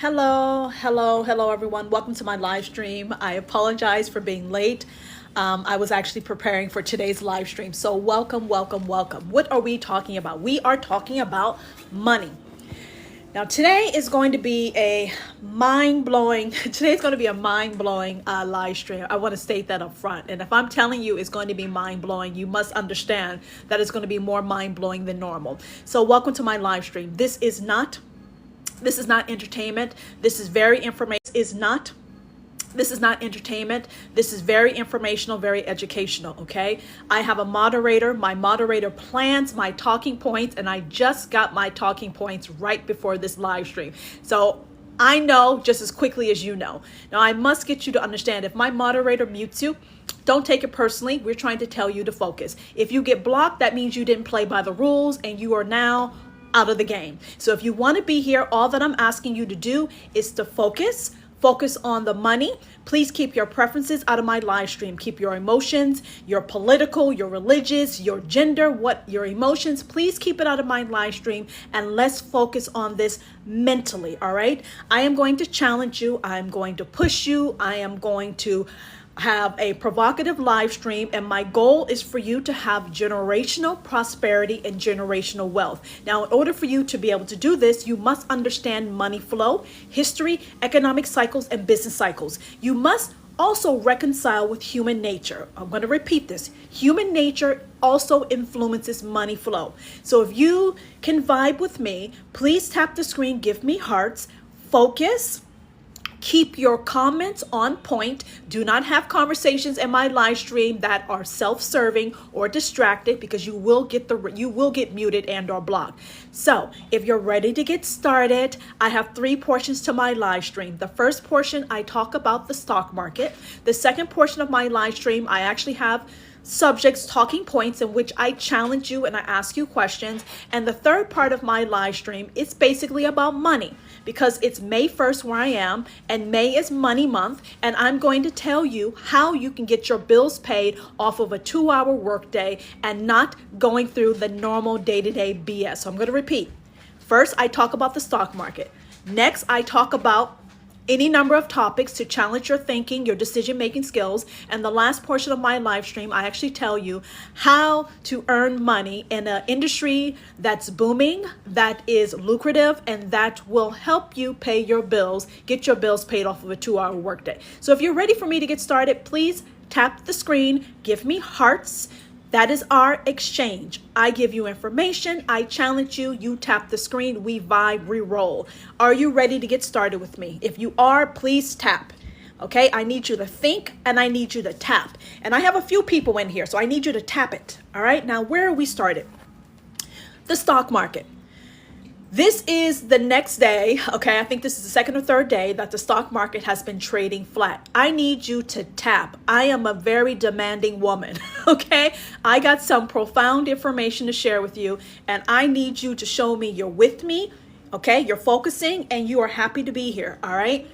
Hello, everyone. Welcome to my live stream. I apologize for being late. I was actually preparing for today's live stream. So welcome. What are we talking about? We are talking about money. Now, today is going to be a mind-blowing live stream. I want to state that up front. And if I'm telling you it's going to be mind-blowing, you must understand that it's going to be more mind-blowing than normal. So welcome to my live stream. This is not entertainment. This is very information. This is not entertainment. This is very informational, very educational, okay? I have a moderator. My moderator plans my talking points, and I just got my talking points right before this live stream. So I know just as quickly as you know. Now, I must get you to understand, if my moderator mutes you, don't take it personally. We're trying to tell you to focus. If you get blocked, that means you didn't play by the rules, and you are now out of the game. So if you want to be here, all that I'm asking you to do is to focus on the money. Please keep your preferences out of my live stream. Keep your emotions, your political, your religious, your gender, your emotions, please keep it out of my live stream, and let's focus on this mentally, all right? I am going to challenge you. I'm going to push you. I am going to have a provocative live stream, and my goal is for you to have generational prosperity and generational wealth. Now, in order for you to be able to do this, you must understand money flow, history, economic cycles, and business cycles. You must also reconcile with human nature. I'm going to repeat this. Human nature also influences money flow. So if you can vibe with me, please tap the screen, give me hearts, focus. Keep your comments on point. Do not have conversations in my live stream that are self-serving or distracted, because you will get muted and or blocked. So if you're ready to get started, I have 3 portions to my live stream. The first portion, I talk about the stock market. The second portion of my live stream, I actually have subjects, talking points, in which I challenge you and I ask you questions. And the third part of my live stream is basically about money, because it's May 1st where I am, and May is money month, and I'm going to tell you how you can get your bills paid off of a 2-hour workday and not going through the normal day-to-day BS. So I'm going to repeat. First, I talk about the stock market. Next, I talk about any number of topics to challenge your thinking, your decision-making skills. And the last portion of my live stream, I actually tell you how to earn money in an industry that's booming, that is lucrative, and that will help you pay your bills, get your bills paid off of a 2-hour workday. So if you're ready for me to get started, please tap the screen, give me hearts. That is our exchange. I give you information, I challenge you, you tap the screen, we vibe, we roll. Are you ready to get started with me? If you are, please tap. Okay, I need you to think and I need you to tap. And I have a few people in here, so I need you to tap it. All right, now where are we started? The stock market. This is the next day, okay? I think this is the second or third day that the stock market has been trading flat. I need you to tap. I am a very demanding woman, okay? I got some profound information to share with you, and I need you to show me you're with me, okay? You're focusing and you are happy to be here, all right?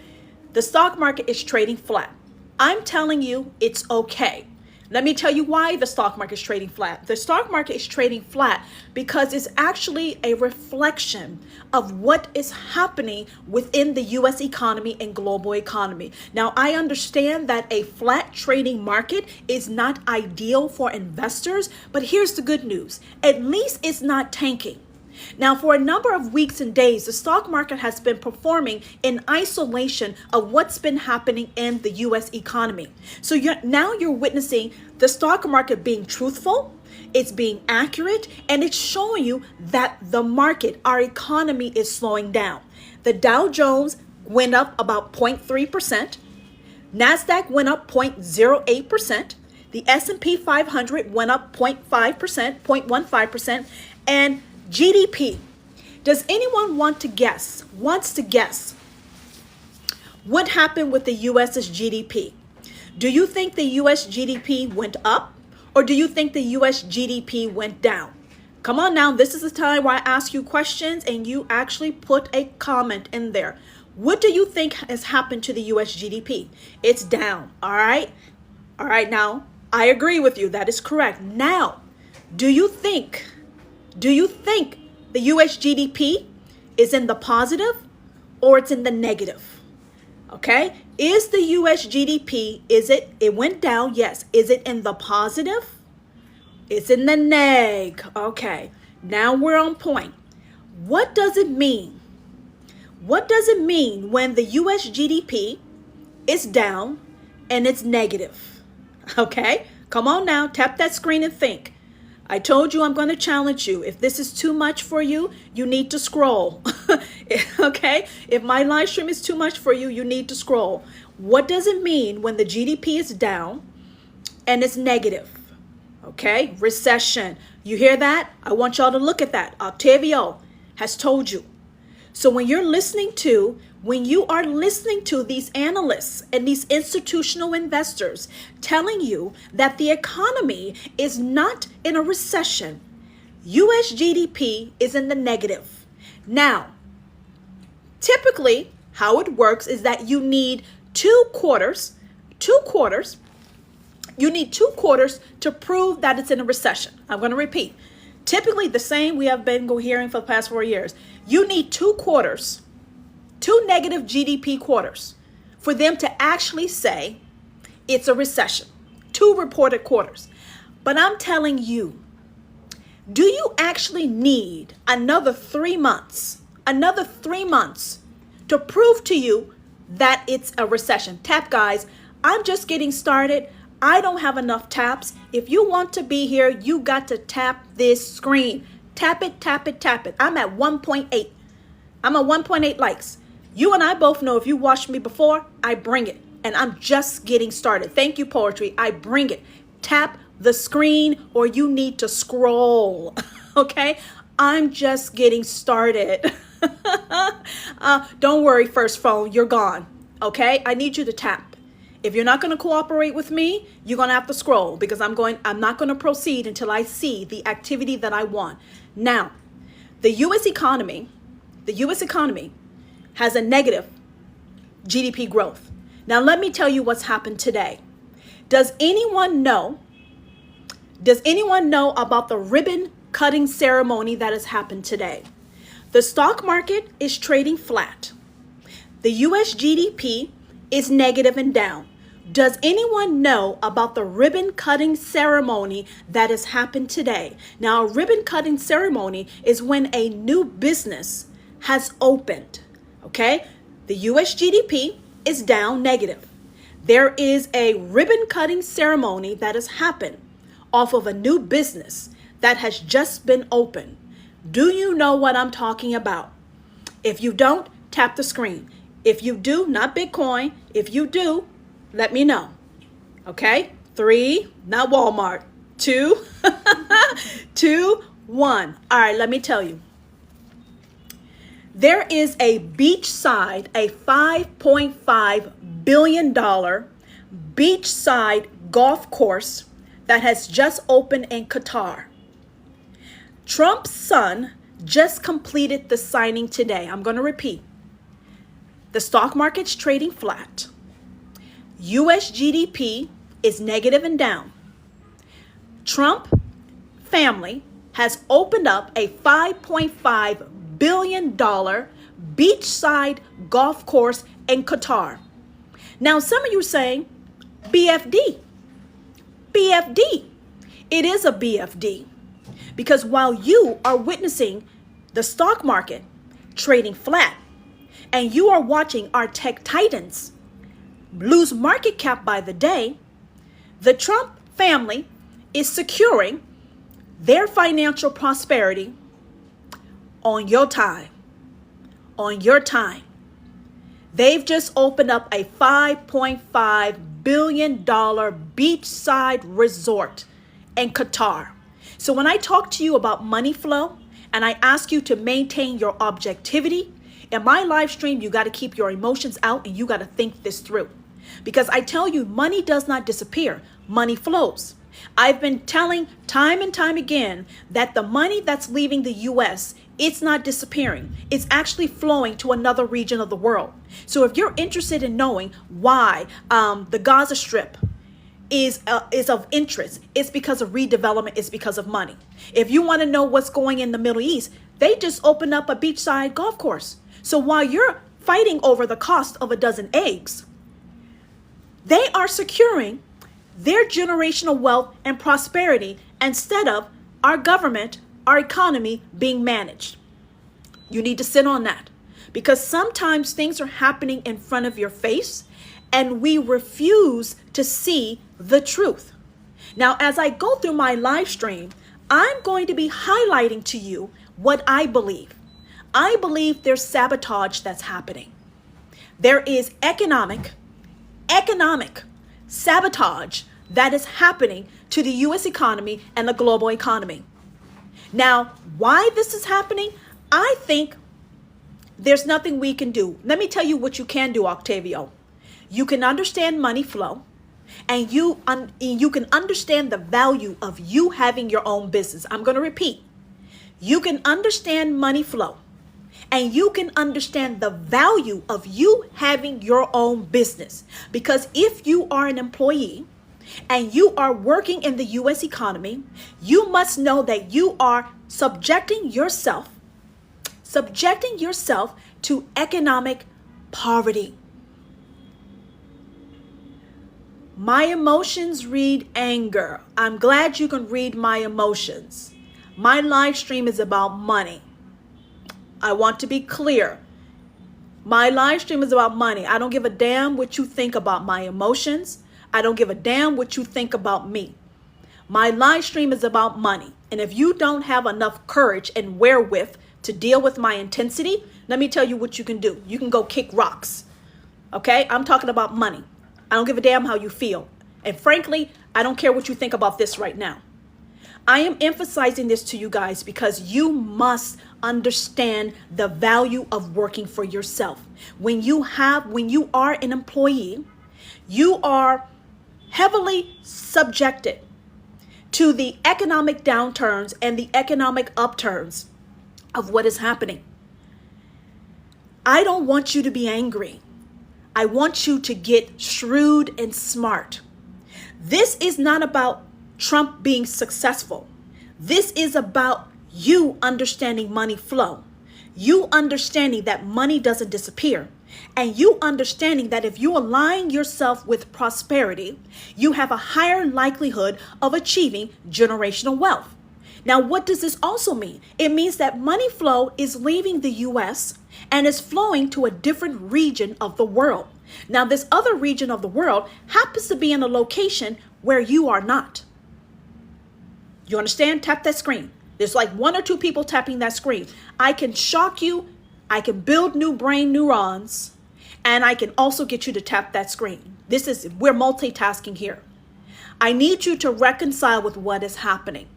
The stock market is trading flat. I'm telling you it's okay. Let me tell you why the stock market is trading flat. The stock market is trading flat because it's actually a reflection of what is happening within the U.S. economy and global economy. Now, I understand that a flat trading market is not ideal for investors, but here's the good news. At least it's not tanking. Now, for a number of weeks and days, the stock market has been performing in isolation of what's been happening in the U.S. economy. So now you're witnessing the stock market being truthful, it's being accurate, and it's showing you that the market, our economy, is slowing down. The Dow Jones went up about 0.3%. NASDAQ went up 0.08%. The S&P 500 went up 0.15%, and GDP. Does anyone wants to guess what happened with the US's GDP? Do you think the US GDP went up, or do you think the US GDP went down? Come on now, this is the time where I ask you questions and you actually put a comment in there. What do you think has happened to the US GDP? It's down, all right? All right, now, I agree with you. That is correct. Now, do you think the US GDP is in the positive or it's in the negative. Okay? Is the US GDP, it went down? Yes. Is it in the positive? It's in the neg. Okay. Now we're on point. What does it mean? What does it mean when the US GDP is down and it's negative? Okay? Come on now, tap that screen and think. I told you I'm going to challenge you. If this is too much for you, you need to scroll. Okay? If my live stream is too much for you, you need to scroll. What does it mean when the GDP is down and it's negative? Okay? Recession. You hear that? I want y'all to look at that. Octavio has told you. So when you are listening to these analysts and these institutional investors telling you that the economy is not in a recession, US GDP is in the negative. Now, typically how it works is that you need two quarters to prove that it's in a recession. I'm going to repeat. Typically the same we have been hearing for the past 4 years. You need two negative GDP quarters for them to actually say it's a recession. 2 reported quarters. But I'm telling you, do you actually need another 3 months to prove to you that it's a recession? Tap, guys. I'm just getting started. I don't have enough taps. If you want to be here, you got to tap this screen. Tap it, tap it, tap it. I'm at 1.8. I'm at 1.8 likes. You and I both know if you watched me before, I bring it. And I'm just getting started. Thank you, Poetry. I bring it. Tap the screen or you need to scroll. Okay? I'm just getting started. Don't worry, first phone. You're gone. Okay? I need you to tap. If you're not going to cooperate with me, you're going to have to scroll because I'm not going to proceed until I see the activity that I want. Now, the US economy has a negative GDP growth. Now, let me tell you what's happened today. Does anyone know about the ribbon cutting ceremony that has happened today? The stock market is trading flat. The US GDP is negative and down. Does anyone know about the ribbon cutting ceremony that has happened today? Now, a ribbon cutting ceremony is when a new business has opened. Okay? The US GDP is down negative. There is a ribbon cutting ceremony that has happened off of a new business that has just been opened. Do you know what I'm talking about? If you don't, tap the screen. If you do, not Bitcoin. If you do, let me know. Okay? 3, not Walmart. 2, 2, 1. All right, let me tell you. There is a beachside, a $5.5 billion beachside golf course that has just opened in Qatar. Trump's son just completed the signing today. I'm going to repeat. The stock market's trading flat. US GDP is negative and down. Trump family has opened up a $5.5 billion beachside golf course in Qatar. Now, some of you are saying, BFD. BFD. It is a BFD. Because while you are witnessing the stock market trading flat, and you are watching our tech titans lose market cap by the day, the Trump family is securing their financial prosperity on your time. On your time. They've just opened up a $5.5 billion beachside resort in Qatar. So when I talk to you about money flow and I ask you to maintain your objectivity, in my live stream, you got to keep your emotions out and you got to think this through. Because I tell you, money does not disappear. Money flows. I've been telling time and time again that the money that's leaving the U.S., it's not disappearing. It's actually flowing to another region of the world. So if you're interested in knowing why the Gaza Strip is of interest, it's because of redevelopment, it's because of money. If you want to know what's going in the Middle East, they just opened up a beachside golf course. So while you're fighting over the cost of a dozen eggs. They are securing their generational wealth and prosperity instead of our government, our economy being managed. You need to sit on that, because sometimes things are happening in front of your face and we refuse to see the truth. Now, as I go through my live stream, I'm going to be highlighting to you what I believe. I believe there's sabotage that's happening. There is economic sabotage that is happening to the U.S. economy and the global economy. Now, why this is happening, I think there's nothing we can do. Let me tell you what you can do, Octavio. You can understand money flow, and you can understand the value of you having your own business. I'm going to repeat. You can understand money flow, and you can understand the value of you having your own business. Because if you are an employee and you are working in the U.S. economy, you must know that you are subjecting yourself to economic poverty. My emotions read anger. I'm glad you can read my emotions. My live stream is about money. I want to be clear. My live stream is about money. I don't give a damn what you think about my emotions. I don't give a damn what you think about me. My live stream is about money. And if you don't have enough courage and wherewith to deal with my intensity, let me tell you what you can do. You can go kick rocks. Okay? I'm talking about money. I don't give a damn how you feel. And frankly, I don't care what you think about this right now. I am emphasizing this to you guys because you must understand the value of working for yourself. When you are an employee, you are heavily subjected to the economic downturns and the economic upturns of what is happening. I don't want you to be angry. I want you to get shrewd and smart. This is not about Trump being successful. This is about you understanding money flow. You understanding that money doesn't disappear. And you understanding that if you align yourself with prosperity, you have a higher likelihood of achieving generational wealth. Now, what does this also mean? It means that money flow is leaving the U.S. and is flowing to a different region of the world. Now, this other region of the world happens to be in a location where you are not. You understand? Tap that screen. There's like one or two people tapping that screen. I can shock you. I can build new brain neurons, and I can also get you to tap that screen. We're multitasking here. I need you to reconcile with what is happening.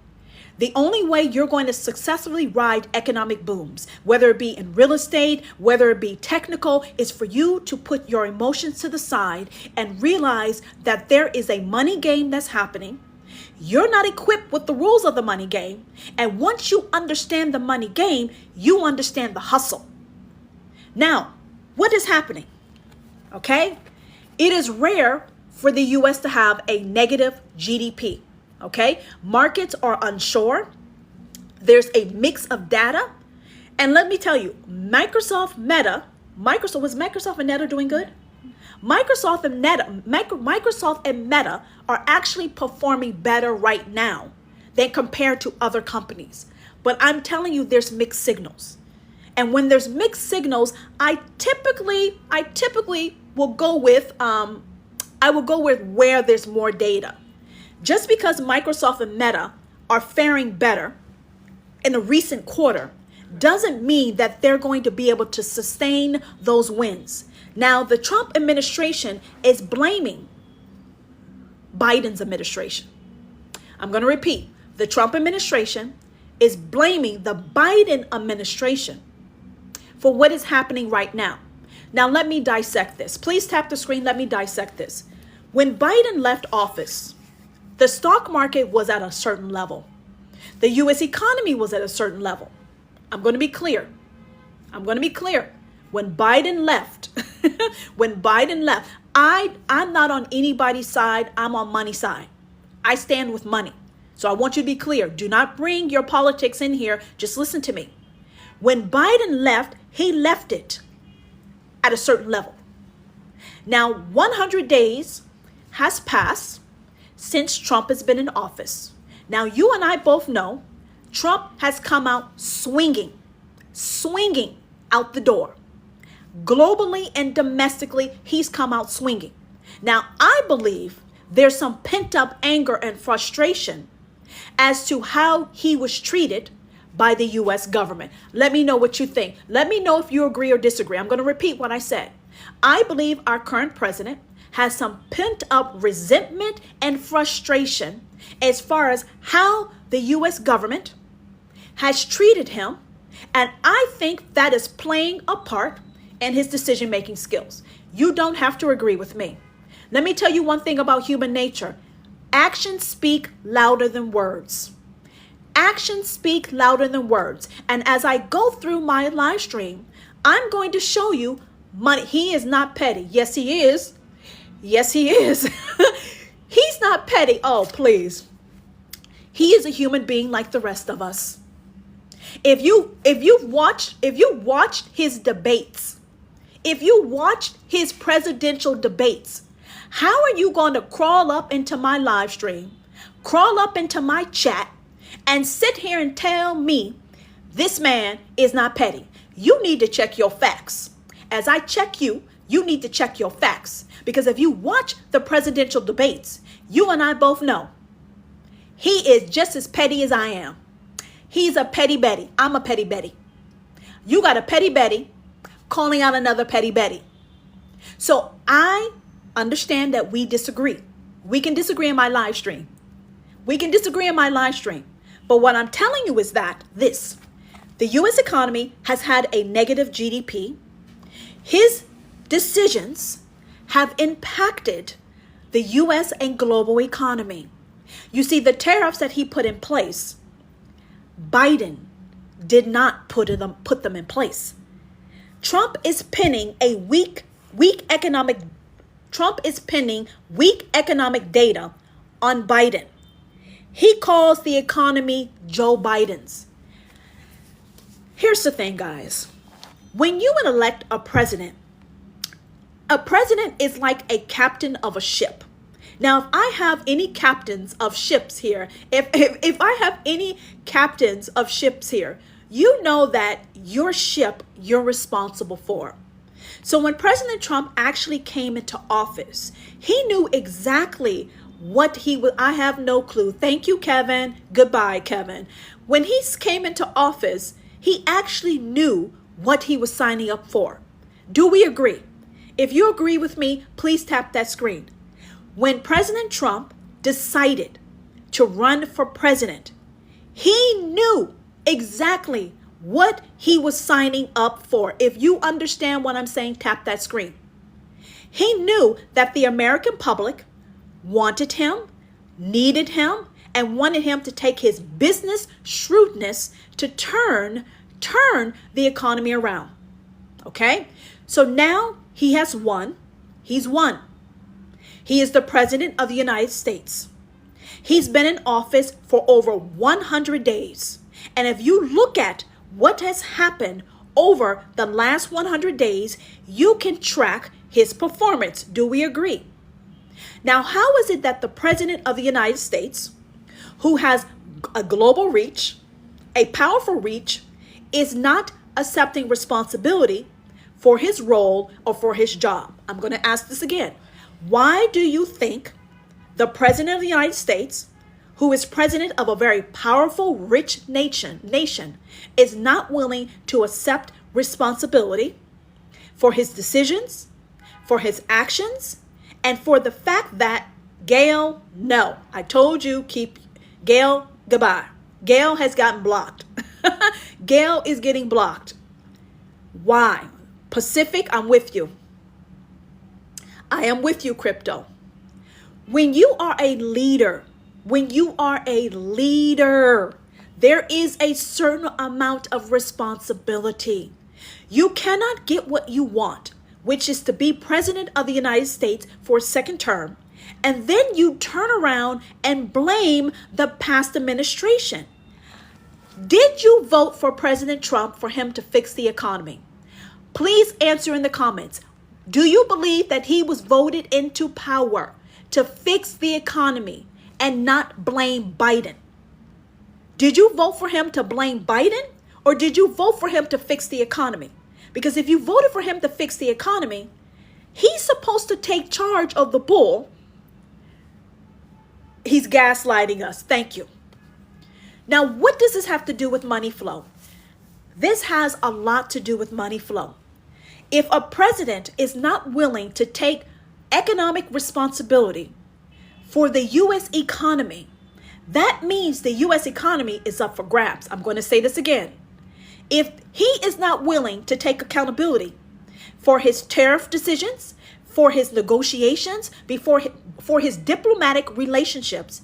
The only way you're going to successfully ride economic booms, whether it be in real estate, whether it be technical, is for you to put your emotions to the side and realize that there is a money game that's happening. You're not equipped with the rules of the money game. And once you understand the money game, you understand the hustle. Now, what is happening? Okay? It is rare for the U.S. to have a negative GDP. Okay? Markets are unsure. There's a mix of data. And let me tell you, Microsoft and Meta doing good? Microsoft and Meta are actually performing better right now than compared to other companies. But I'm telling you, there's mixed signals. And when there's mixed signals, I typically will go with where there's more data. Just because Microsoft and Meta are faring better in a recent quarter doesn't mean that they're going to be able to sustain those wins. Now, the Trump administration is blaming Biden's administration. I'm going to repeat. The Trump administration is blaming the Biden administration for what is happening right now. Now, let me dissect this. Please tap the screen. Let me dissect this. When Biden left office, the stock market was at a certain level. The U.S. economy was at a certain level. I'm going to be clear. When Biden left, I'm not on anybody's side. I'm on money side. I stand with money. So I want you to be clear. Do not bring your politics in here. Just listen to me. When Biden left, he left it at a certain level. Now, 100 days has passed since Trump has been in office. Now, you and I both know Trump has come out swinging out the door. Globally and domestically, he's come out swinging. Now, I believe there's some pent-up anger and frustration as to how he was treated by the U.S. government. Let me know what you think. Let me know if you agree or disagree. I'm going to repeat what I said. I believe our current president has some pent-up resentment and frustration as far as how the U.S. government has treated him. And I think that is playing a part in his decision-making skills. You don't have to agree with me. Let me tell you one thing about human nature. Actions speak louder than words. Actions speak louder than words. And as I go through my live stream, I'm going to show you money. He is not petty. Yes, he is. Yes, he is. He's not petty. Oh, please. He is a human being like the rest of us. If you watched his debates, if you watched his presidential debates, how are you going to crawl up into my live stream, crawl up into my chat, and sit here and tell me this man is not petty? You need to check your facts. As I check you, you need to check your facts. Because if you watch the presidential debates, you and I both know he is just as petty as I am. He's a petty Betty. I'm a petty Betty. You got a petty Betty calling out another petty Betty. So I understand that we disagree. We can disagree in my live stream. But what I'm telling you is that the U.S. economy has had a negative GDP. His decisions have impacted the U.S. and global economy. You see, the tariffs that he put in place, Biden did not put them in place. Trump is pinning weak economic data on Biden. He calls the economy Joe Biden's. Here's the thing, guys. When you elect a president is like a captain of a ship. Now, if I have any captains of ships here, if I have any captains of ships here, you know that your ship you're responsible for. So when President Trump actually came into office, he knew exactly what he would. I have no clue. Thank you, Kevin. Goodbye, Kevin. When he came into office, he actually knew what he was signing up for. Do we agree? If you agree with me, please tap that screen. When President Trump decided to run for president, he knew exactly what he was signing up for. If you understand what I'm saying, tap that screen. He knew that the American public wanted him, needed him, and wanted him to take his business shrewdness to turn the economy around. Okay? So now he has won. He's won. He is the president of the United States. He's been in office for over 100 days. And if you look at what has happened over the last 100 days, you can track his performance. Do we agree? Now, how is it that the president of the United States, who has a global reach, a powerful reach, is not accepting responsibility for his role or for his job? I'm going to ask this again. Why do you think the president of the United States, who is president of a very powerful, rich nation, is not willing to accept responsibility for his decisions, for his actions, and for the fact that Gail, no, I told you, keep Gail, goodbye. Gail has gotten blocked. Gail is getting blocked. Why? Pacific, I'm with you. I am with you, crypto. When you are a leader, there is a certain amount of responsibility. You cannot get what you want, which is to be president of the United States for a second term, and then you turn around and blame the past administration. Did you vote for President Trump for him to fix the economy? Please answer in the comments. Do you believe that he was voted into power to fix the economy and not blame Biden? Did you vote for him to blame Biden, or did you vote for him to fix the economy? Because if you voted for him to fix the economy, he's supposed to take charge of the bull. He's gaslighting us. Thank you. Now, what does this have to do with money flow? This has a lot to do with money flow. If a president is not willing to take economic responsibility for the U.S. economy, that means the U.S. economy is up for grabs. I'm going to say this again. If he is not willing to take accountability for his tariff decisions, for his negotiations, for his diplomatic relationships,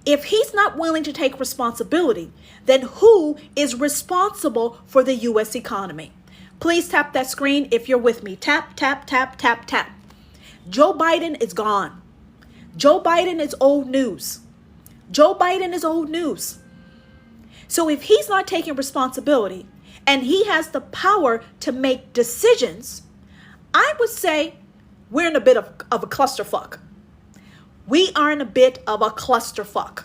if he's not willing to take responsibility, then who is responsible for the U.S. economy? Please tap that screen if you're with me. Tap, tap, tap, tap, tap. Joe Biden is gone. Joe Biden is old news. Joe Biden is old news. So if he's not taking responsibility and he has the power to make decisions, I would say we're in a bit of a clusterfuck. We are in a bit of a clusterfuck.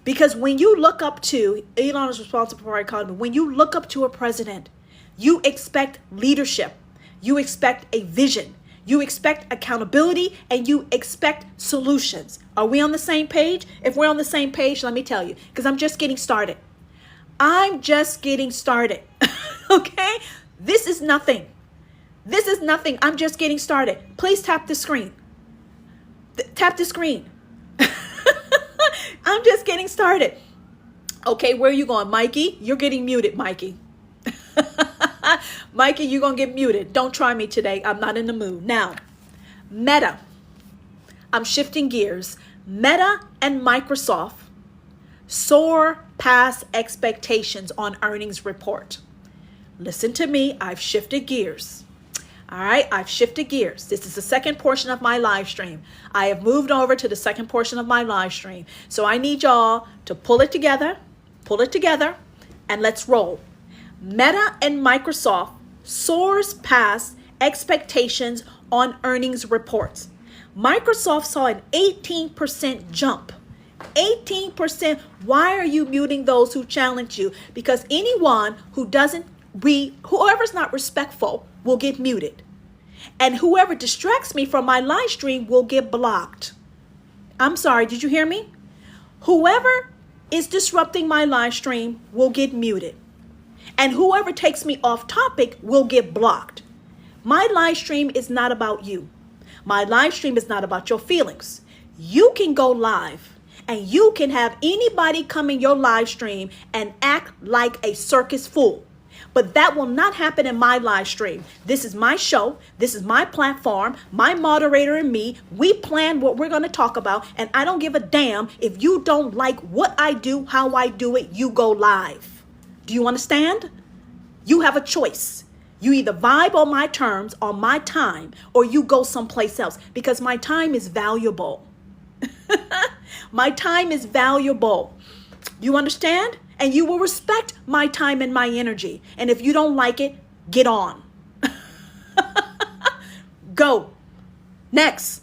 Because when you look up to, Elon is responsible for our economy, when you look up to a president, you expect leadership, you expect a vision, you expect accountability, and you expect solutions. Are we on the same page? If we're on the same page, let me tell you, because I'm just getting started. I'm just getting started. Okay? This is nothing. This is nothing. I'm just getting started. Please tap the screen. Tap the screen. I'm just getting started. Okay, where are you going, Mikey? You're getting muted, Mikey. Mikey, you're going to get muted. Don't try me today. I'm not in the mood. Now, Meta. I'm shifting gears. Meta and Microsoft soar past expectations on earnings report. Listen to me. I've shifted gears. All right, I've shifted gears. This is the second portion of my live stream. I have moved over to the second portion of my live stream. So I need y'all to pull it together, and let's roll. Meta and Microsoft soars past expectations on earnings reports. Microsoft saw an 18% jump. 18%. Why are you muting those who challenge you? Because anyone who doesn't whoever's not respectful will get muted. And whoever distracts me from my live stream will get blocked. I'm sorry, did you hear me? Whoever is disrupting my live stream will get muted. And whoever takes me off topic will get blocked. My live stream is not about you. My live stream is not about your feelings. You can go live and you can have anybody come in your live stream and act like a circus fool. But that will not happen in my live stream. This is my show. This is my platform. My moderator and me, we plan what we're going to talk about. And I don't give a damn if you don't like what I do, how I do it, you go live. Do you understand? You have a choice. You either vibe on my terms, on my time, or you go someplace else because my time is valuable. My time is valuable. You understand? And you will respect my time and my energy. And if you don't like it, get on. Go. Next,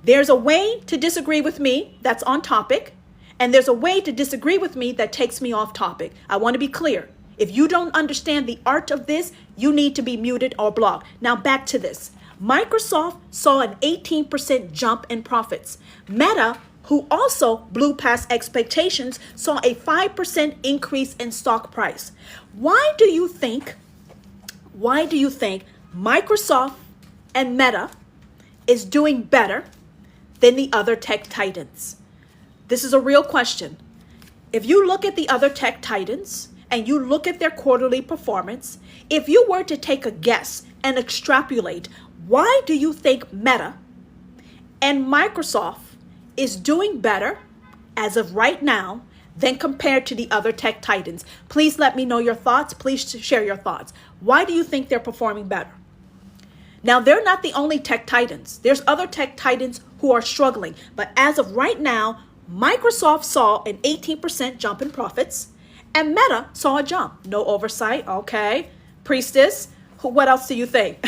there's a way to disagree with me that's on topic. And there's a way to disagree with me that takes me off topic. I want to be clear. If you don't understand the art of this, you need to be muted or blocked. Now back to this. Microsoft saw an 18% jump in profits. Meta, who also blew past expectations, saw a 5% increase in stock price. Why do you think Microsoft and Meta is doing better than the other tech titans? This is a real question. If you look at the other tech titans and you look at their quarterly performance, if you were to take a guess and extrapolate, why do you think Meta and Microsoft is doing better as of right now than compared to the other tech titans? Please let me know your thoughts. Please share your thoughts. Why do you think they're performing better? Now, they're not the only tech titans. There's other tech titans who are struggling. But as of right now, Microsoft saw an 18% jump in profits and Meta saw a jump. No oversight. Okay. Priestess, What else do you think?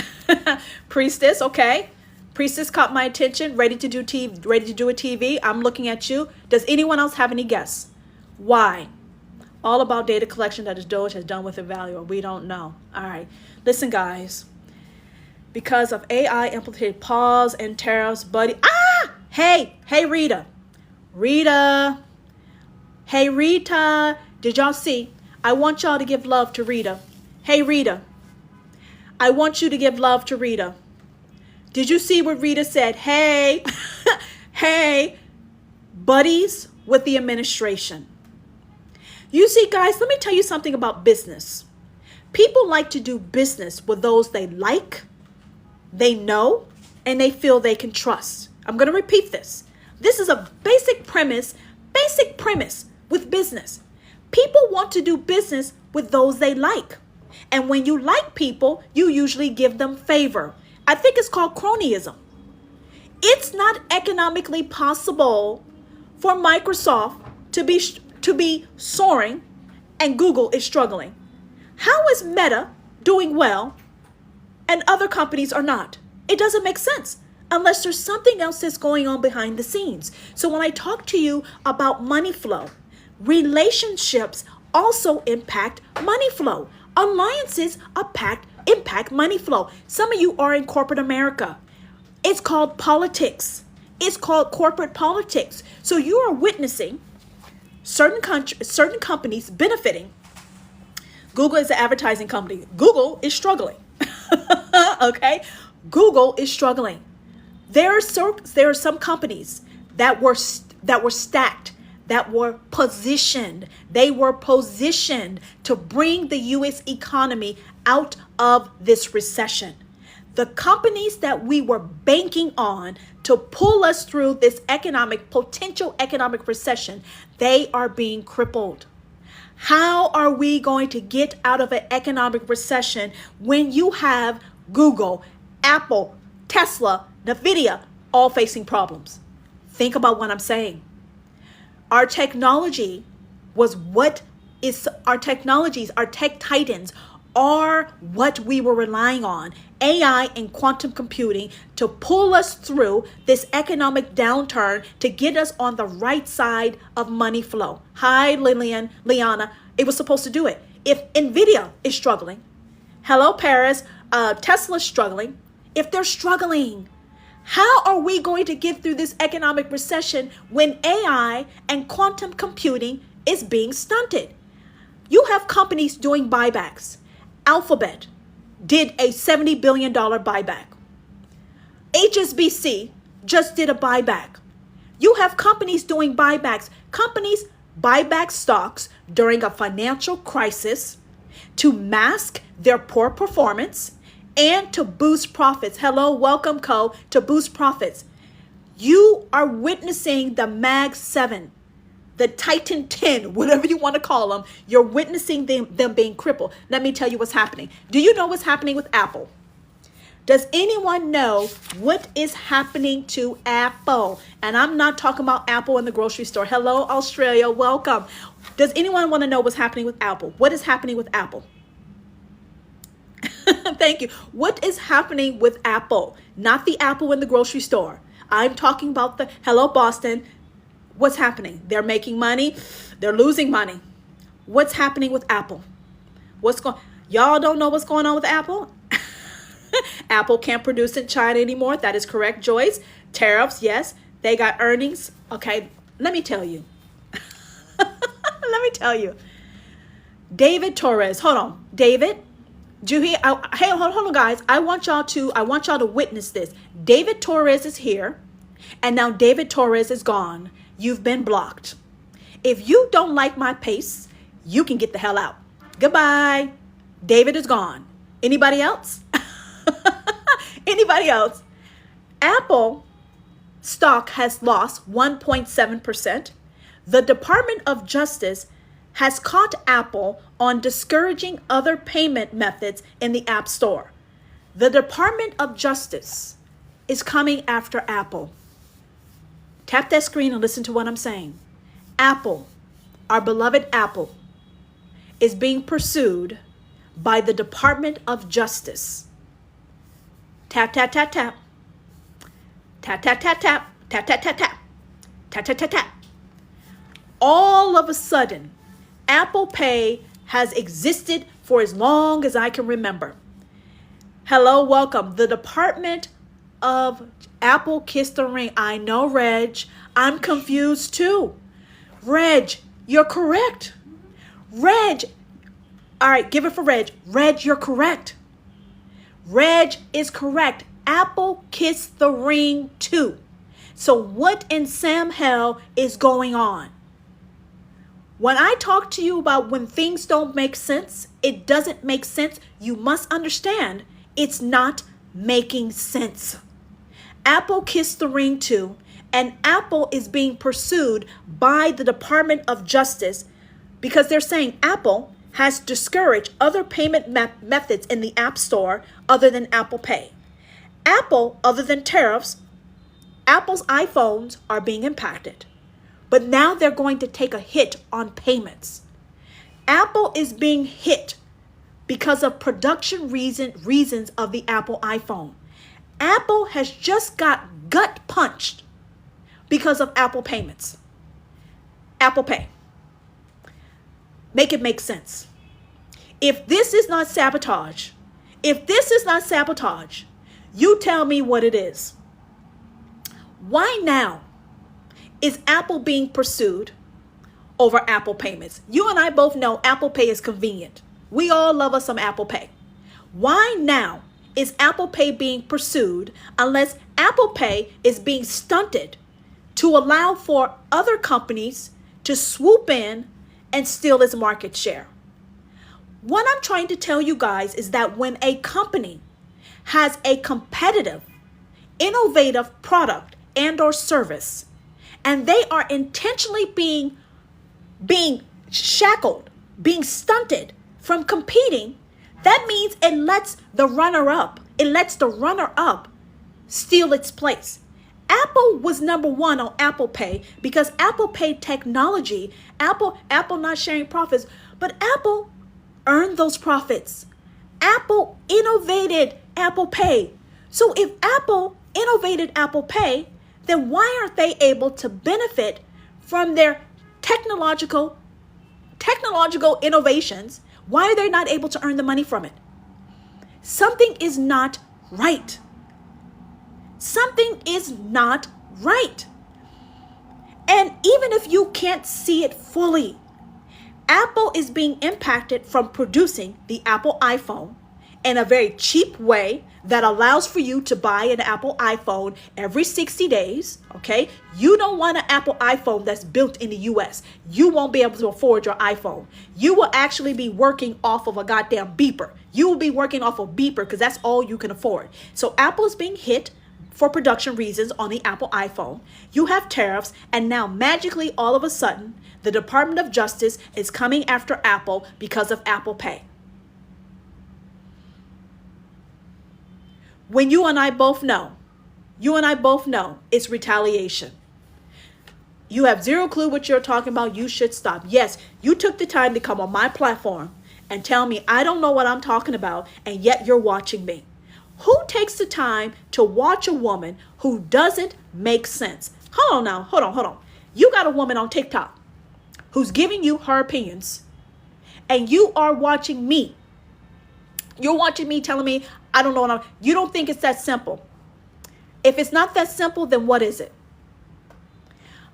Priestess, okay. Priestess caught my attention. Ready to do a TV. I'm looking at you. Does anyone else have any guess? Why? All about data collection that DOJ has done with the value. We don't know. All right. Listen, guys. Because of AI implicated pause and tariffs, buddy. Hey, Rita. Hey, Rita. Did y'all see? I want y'all to give love to Rita. Hey, Rita. I want you to give love to Rita. Did you see what Rita said? Hey, hey, buddies with the administration. You see, guys, let me tell you something about business. People like to do business with those they like, they know, and they feel they can trust. I'm going to repeat this. This is a basic premise with business. People want to do business with those they like. And when you like people, you usually give them favor. I think it's called cronyism. It's not economically possible for Microsoft to be soaring and Google is struggling. How is Meta doing well and other companies are not? It doesn't make sense unless there's something else that's going on behind the scenes. So when I talk to you about money flow, relationships also impact money flow. Alliances impact money flow. Some of you are in corporate America. It's called politics. It's called corporate politics. So you are witnessing certain companies benefiting. Google is an advertising company. Google is struggling. Okay? Google is struggling. There are some companies that were stacked, that were positioned. They were positioned to bring the U.S. economy out of this recession. The companies that we were banking on to pull us through this potential economic recession, they are being crippled. How are we going to get out of an economic recession when you have Google, Apple, Tesla, Nvidia all facing problems? Think about what I'm saying. Our technology our tech titans are what we were relying on, AI and quantum computing, to pull us through this economic downturn to get us on the right side of money flow. Hi, Liana. It was supposed to do it. If Nvidia is struggling, hello, Paris, Tesla's struggling. If they're struggling, how are we going to get through this economic recession when AI and quantum computing is being stunted? You have companies doing buybacks. Alphabet did a $70 billion buyback. HSBC just did a buyback. You have companies doing buybacks. Companies buy back stocks during a financial crisis to mask their poor performance and to boost profits. Hello, welcome, Co. To boost profits. You are witnessing the Mag 7, the Titan 10, whatever you want to call them. You're witnessing them being crippled. Let me tell you what's happening. Do you know what's happening with Apple? Does anyone know what is happening to Apple? And I'm not talking about Apple in the grocery store. Hello, Australia, welcome. Does anyone want to know what's happening with Apple? What is happening with Apple? Thank you. What is happening with Apple? Not the Apple in the grocery store. I'm talking about hello, Boston. What's happening? They're making money. They're losing money. What's happening with Apple? Y'all don't know what's going on with Apple? Apple can't produce in China anymore. That is correct, Joyce. Tariffs, yes. They got earnings. Okay, let me tell you. David Torres. Hold on. David, hey, hold on, guys. I want y'all to witness this. David Torres is here, and now David Torres is gone. You've been blocked. If you don't like my pace, you can get the hell out. Goodbye. David is gone. Anybody else? Anybody else? Apple stock has lost 1.7%. The Department of Justice has caught Apple on discouraging other payment methods in the App Store. The Department of Justice is coming after Apple. Tap that screen and listen to what I'm saying. Apple, our beloved Apple, is being pursued by the Department of Justice. Tap, tap, tap, tap. Tap, tap, tap, tap. Tap, tap, tap, tap. Tap, tap, tap, tap. All of a sudden, Apple Pay has existed for as long as I can remember. Hello, welcome. The Department of Apple kissed the ring. I know, Reg. I'm confused too. Reg, you're correct. Reg. All right, give it for Reg. Reg, you're correct. Reg is correct. Apple kissed the ring too. So what in Sam hell is going on? When I talk to you about when things don't make sense, it doesn't make sense. You must understand it's not making sense. Apple kissed the ring too, and Apple is being pursued by the Department of Justice because they're saying Apple has discouraged other payment methods in the App Store other than Apple Pay. Apple, other than tariffs, Apple's iPhones are being impacted. But now they're going to take a hit on payments. Apple is being hit because of production reasons of the Apple iPhone. Apple has just got gut punched because of Apple payments. Apple Pay. Make it make sense. If this is not sabotage, you tell me what it is. Why now is Apple being pursued over Apple payments? You and I both know Apple Pay is convenient. We all love us some Apple Pay. Why now is Apple Pay being pursued unless Apple Pay is being stunted to allow for other companies to swoop in and steal its market share? What I'm trying to tell you guys is that when a company has a competitive, innovative product and or service, and they are intentionally being shackled, being stunted from competing, that means it lets the runner-up steal its place. Apple was number one on Apple Pay because Apple Pay technology, Apple not sharing profits, but Apple earned those profits. Apple innovated Apple Pay. So if Apple innovated Apple Pay, then why aren't they able to benefit from their technological innovations? Why are they not able to earn the money from it? Something is not right. Something is not right. And even if you can't see it fully, Apple is being impacted from producing the Apple iPhone in a very cheap way that allows for you to buy an Apple iPhone every 60 days, okay? You don't want an Apple iPhone that's built in the US. You won't be able to afford your iPhone. You will actually be working off of a goddamn beeper. You will be working off a beeper because that's all you can afford. So Apple is being hit for production reasons on the Apple iPhone. You have tariffs, and now magically all of a sudden, the Department of Justice is coming after Apple because of Apple Pay. When you and I both know it's retaliation. You have zero clue what you're talking about. You should stop. Yes, you took the time to come on my platform and tell me I don't know what I'm talking about, and yet you're watching me. Who takes the time to watch a woman who doesn't make sense? Hold on. You got a woman on TikTok who's giving you her opinions, and you are watching me. You're watching me telling me, I don't know you don't think it's that simple. If it's not that simple, then what is it?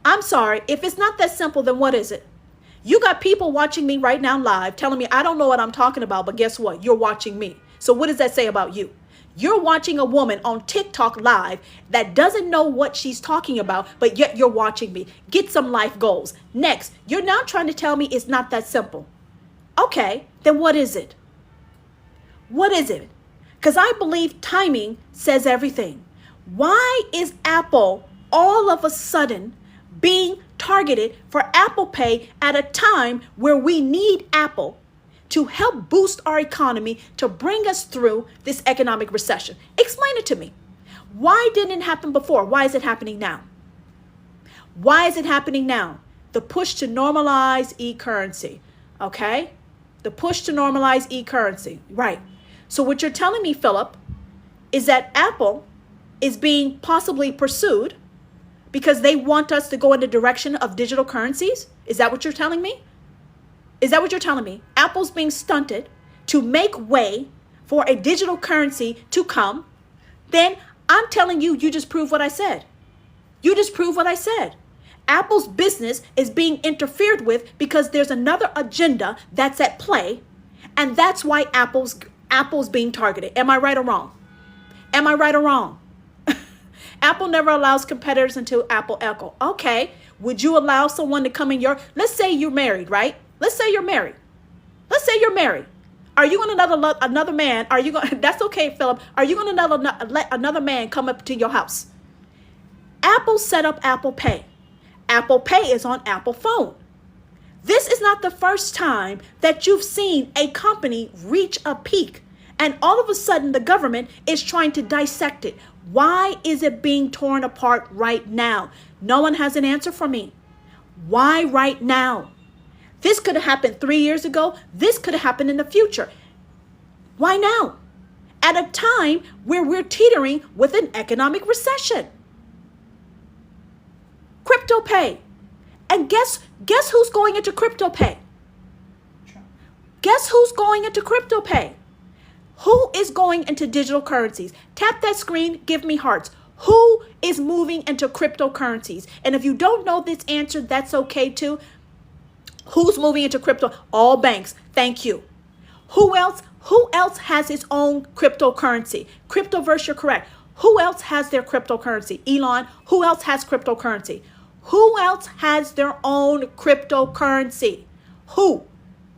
I'm sorry. If it's not that simple, then what is it? You got people watching me right now live telling me I don't know what I'm talking about, but guess what? You're watching me. So what does that say about you? You're watching a woman on TikTok live that doesn't know what she's talking about, but yet you're watching me. Get some life goals. Next, you're now trying to tell me it's not that simple. Okay, then what is it? What is it? Because I believe timing says everything. Why is Apple all of a sudden being targeted for Apple Pay at a time where we need Apple to help boost our economy, to bring us through this economic recession? Explain it to me. Why didn't it happen before? Why is it happening now? Why is it happening now? The push to normalize e-currency, okay? The push to normalize e-currency. Right. So what you're telling me, Philip, is that Apple is being possibly pursued because they want us to go in the direction of digital currencies? Is that what you're telling me? Is that what you're telling me? Apple's being stunted to make way for a digital currency to come. Then I'm telling you, you just proved what I said. You just proved what I said. Apple's business is being interfered with because there's another agenda that's at play. And that's why Apple's being targeted. Am I right or wrong? Am I right or wrong? Apple never allows competitors until Apple Echo. Okay. Would you allow someone to come in let's say you're married, right? Let's say you're married. Let's say you're married. Are you going to let another man, that's okay, Philip. Are you going to let another man come up to your house? Apple set up Apple Pay. Apple Pay is on Apple phone. This is not the first time that you've seen a company reach a peak and all of a sudden the government is trying to dissect it. Why is it being torn apart right now? No one has an answer for me. Why right now? This could have happened 3 years ago. This could have happened in the future. Why now? At a time where we're teetering with an economic recession. Crypto pay. And guess who's going into crypto pay? Guess who's going into crypto pay? Who is going into digital currencies? Tap that screen, give me hearts. Who is moving into cryptocurrencies? And if you don't know this answer, that's okay too. Who's moving into crypto? All banks. Thank you. Who else? Who else has its own cryptocurrency? Cryptoverse, you're correct. Who else has their cryptocurrency? Elon. Who else has cryptocurrency? Who else has their own cryptocurrency? Who?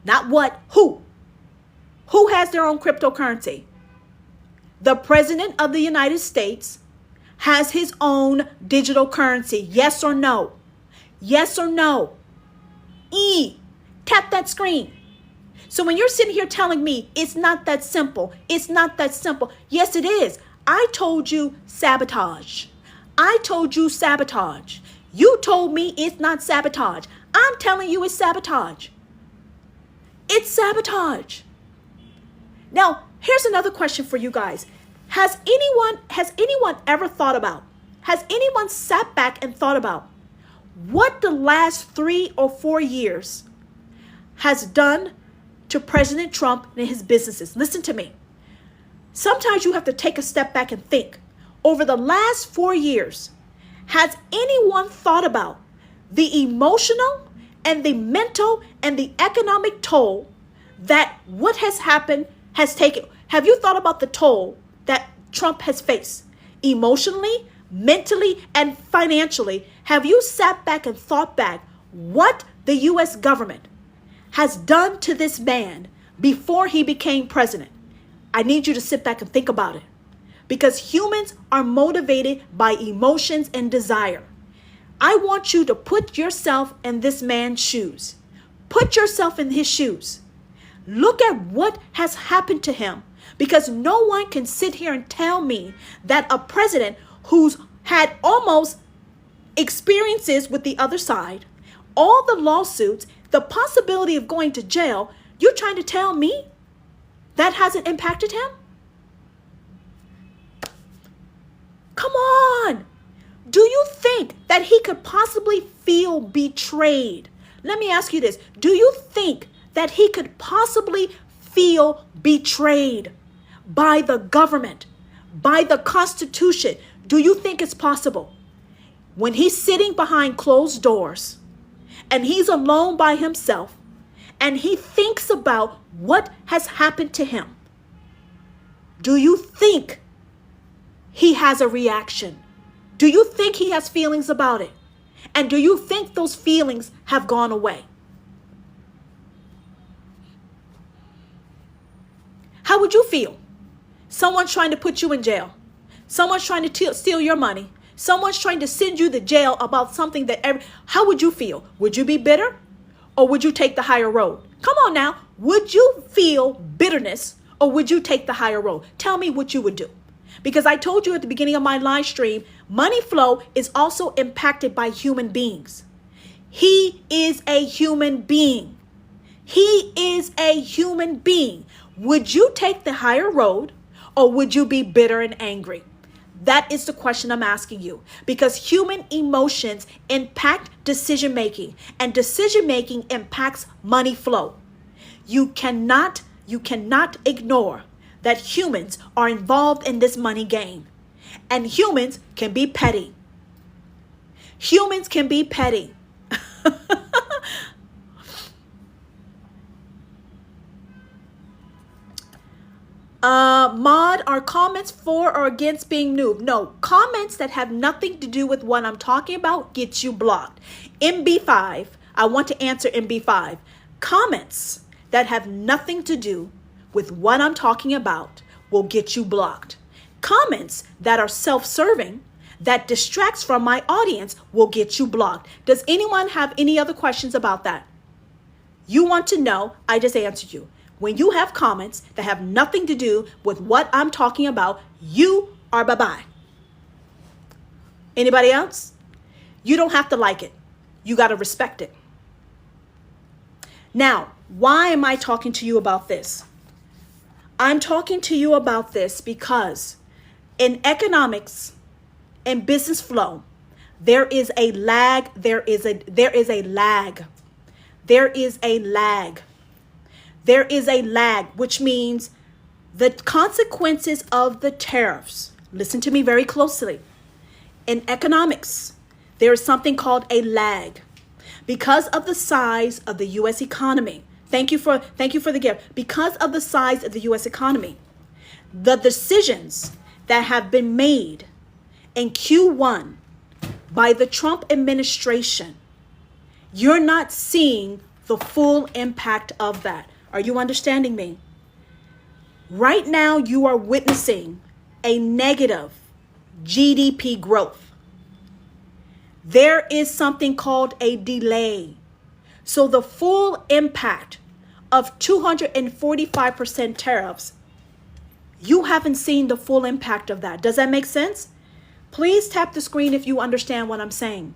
Not what. Who? Who has their own cryptocurrency? The President of the United States has his own digital currency. Yes or no? Yes or no? Tap that screen. So when you're sitting here telling me it's not that simple, it's not that simple. Yes, it is. I told you sabotage. I told you sabotage. You told me it's not sabotage. I'm telling you it's sabotage. It's sabotage. Now, here's another question for you guys. Has anyone ever thought about, has anyone sat back and thought about what the last 3 or 4 years has done to President Trump and his businesses? Listen to me. Sometimes you have to take a step back and think. Over the last 4 years, has anyone thought about the emotional and the mental and the economic toll that what has happened has taken? Have you thought about the toll that Trump has faced emotionally, mentally, and financially? Have you sat back and thought back what the U.S. government has done to this man before he became president? I need you to sit back and think about it, because humans are motivated by emotions and desire. I want you to put yourself in this man's shoes. Put yourself in his shoes. Look at what has happened to him, because no one can sit here and tell me that a president who's had almost experiences with the other side, all the lawsuits, the possibility of going to jail, you're trying to tell me that hasn't impacted him? Come on. Do you think that he could possibly feel betrayed? Let me ask you this. Do you think that he could possibly feel betrayed by the government, by the Constitution? Do you think it's possible? When he's sitting behind closed doors and he's alone by himself and he thinks about what has happened to him, do you think he has a reaction? Do you think he has feelings about it? And do you think those feelings have gone away? How would you feel? Someone's trying to put you in jail. Someone's trying to steal your money. Someone's trying to send you to jail about something how would you feel? Would you be bitter? Or would you take the higher road? Come on now. Would you feel bitterness or would you take the higher road? Tell me what you would do. Because I told you at the beginning of my live stream, money flow is also impacted by human beings. He is a human being. He is a human being. Would you take the higher road, or would you be bitter and angry? That is the question I'm asking you, because human emotions impact decision making, and decision making impacts money flow. You cannot ignore that humans are involved in this money game, and humans can be petty. Humans can be petty. Mod, are comments for or against being noob? No, comments that have nothing to do with what I'm talking about gets you blocked. MB5, I want to answer MB5. Comments that have nothing to do with what I'm talking about will get you blocked. Comments that are self-serving, that distracts from my audience, will get you blocked. Does anyone have any other questions about that? You want to know, I just answered you. When you have comments that have nothing to do with what I'm talking about, you are bye-bye. Anybody else? You don't have to like it. You got to respect it. Now, why am I talking to you about this? I'm talking to you about this because in economics and business flow, there is a lag. There is a lag. There is a lag. There is a lag, which means the consequences of the tariffs. Listen to me very closely. In economics, there is something called a lag. Because of the size of the U.S. economy, thank you for the gift. Because of the size of the U.S. economy, the decisions that have been made in Q1 by the Trump administration, you're not seeing the full impact of that. Are you understanding me? Right now, you are witnessing a negative GDP growth. There is something called a delay. So the full impact of 245% tariffs, you haven't seen the full impact of that. Does that make sense? Please tap the screen if you understand what I'm saying.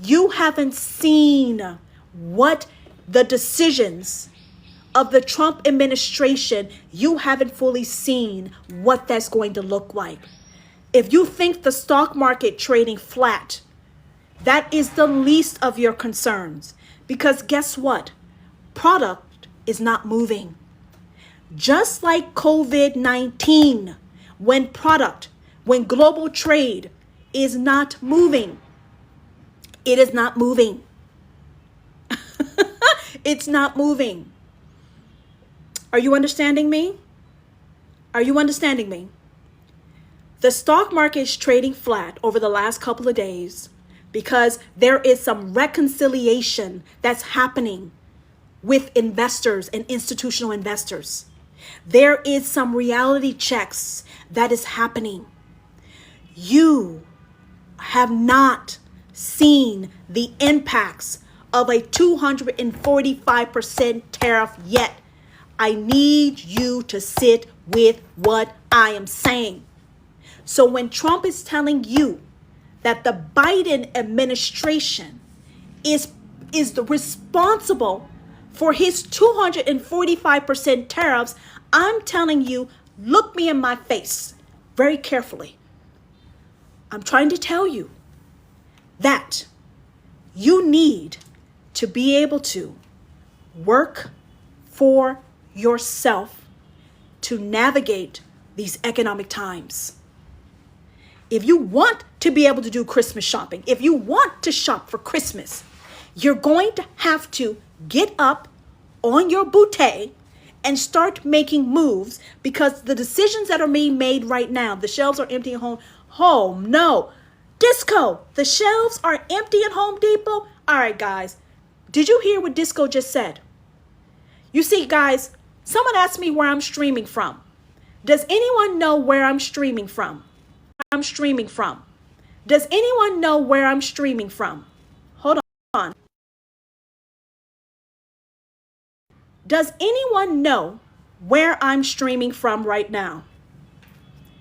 You haven't seen what the decisions of the Trump administration, you haven't fully seen what that's going to look like. If you think the stock market trading flat, that is the least of your concerns. Because guess what? Product is not moving. Just like COVID-19, when global trade is not moving, it is not moving. It's not moving. Are you understanding me? Are you understanding me? The stock market is trading flat over the last couple of days because there is some reconciliation that's happening with investors and institutional investors. There is some reality checks that is happening. You have not seen the impacts of a 245% tariff yet. I need you to sit with what I am saying. So when Trump is telling you that the Biden administration is the responsible for his 245% tariffs, I'm telling you, look me in my face very carefully. I'm trying to tell you that you need to be able to work for yourself to navigate these economic times. If you want to be able to do Christmas shopping, if you want to shop for Christmas, you're going to have to get up on your bootay and start making moves, because the decisions that are being made right now, the shelves are empty at home. No. Disco, the shelves are empty at Home Depot. All right, guys. Did you hear what Disco just said? You see, guys, someone asked me where I'm streaming from. Does anyone know where I'm streaming from? Does anyone know where I'm streaming from? Hold on. Does anyone know where I'm streaming from right now?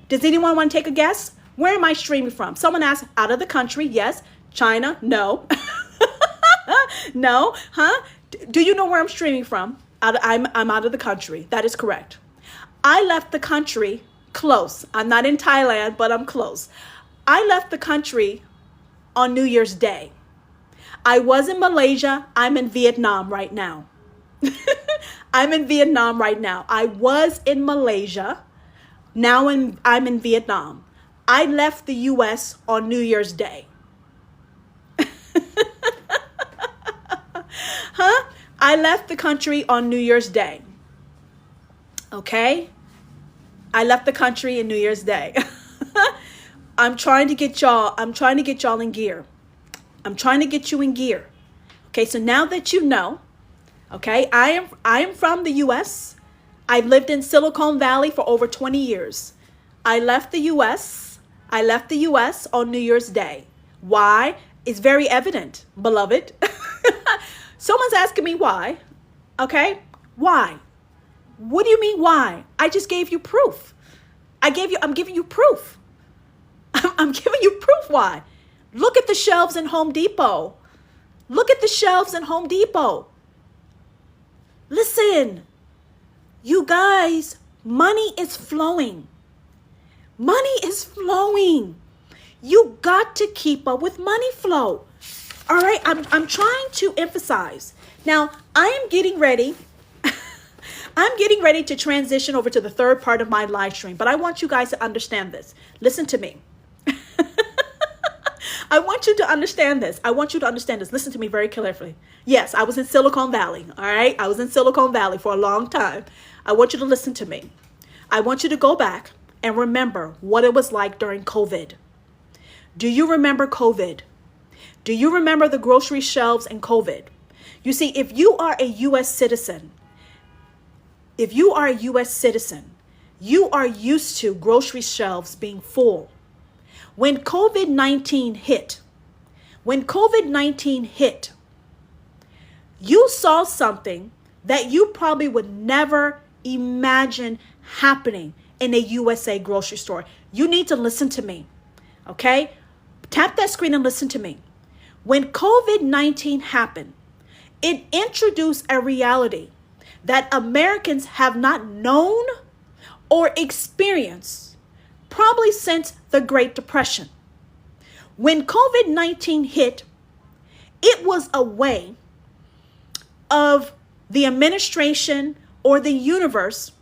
Does anyone want to take a guess? Where am I streaming from? Someone asked, out of the country. Yes. China? No. No. Huh? Do you know where I'm streaming from? I'm out of the country. That is correct. I left the country close. I'm not in Thailand, but I'm close. I left the country on New Year's Day. I was in Malaysia. I'm in Vietnam right now. I'm in Vietnam right now. I was in Malaysia. Now I'm in Vietnam. I left the U.S. on New Year's Day. Huh? I left the country on New Year's Day. Okay? I left the country in New Year's Day. I'm trying to get y'all in gear. I'm trying to get you in gear. Okay, so now that you know, okay, I am from the US. I've lived in Silicon Valley for over 20 years. I left the US on New Year's Day. Why? It's very evident, beloved. Someone's asking me why. Okay? Why? What do you mean why? I just gave you proof. I'm giving you proof. I'm giving you proof why. Look at the shelves in Home Depot. Look at the shelves in Home Depot. Listen, you guys, money is flowing. Money is flowing. You got to keep up with money flow. All right, I'm trying to emphasize. Now, I am getting ready. I'm getting ready to transition over to the third part of my live stream, but I want you guys to understand this. Listen to me. I want you to understand this. I want you to understand this. Listen to me very carefully. Yes, I was in Silicon Valley. All right. I was in Silicon Valley for a long time. I want you to listen to me. I want you to go back and remember what it was like during COVID. Do you remember COVID? Do you remember the grocery shelves in COVID? You see, if you are a U.S. citizen, you are used to grocery shelves being full. When COVID-19 hit, you saw something that you probably would never imagine happening in a USA grocery store. You need to listen to me, okay? Tap that screen and listen to me. When COVID-19 happened, it introduced a reality that Americans have not known or experienced probably since the Great Depression. When COVID-19 hit, it was a way of the administration or the universe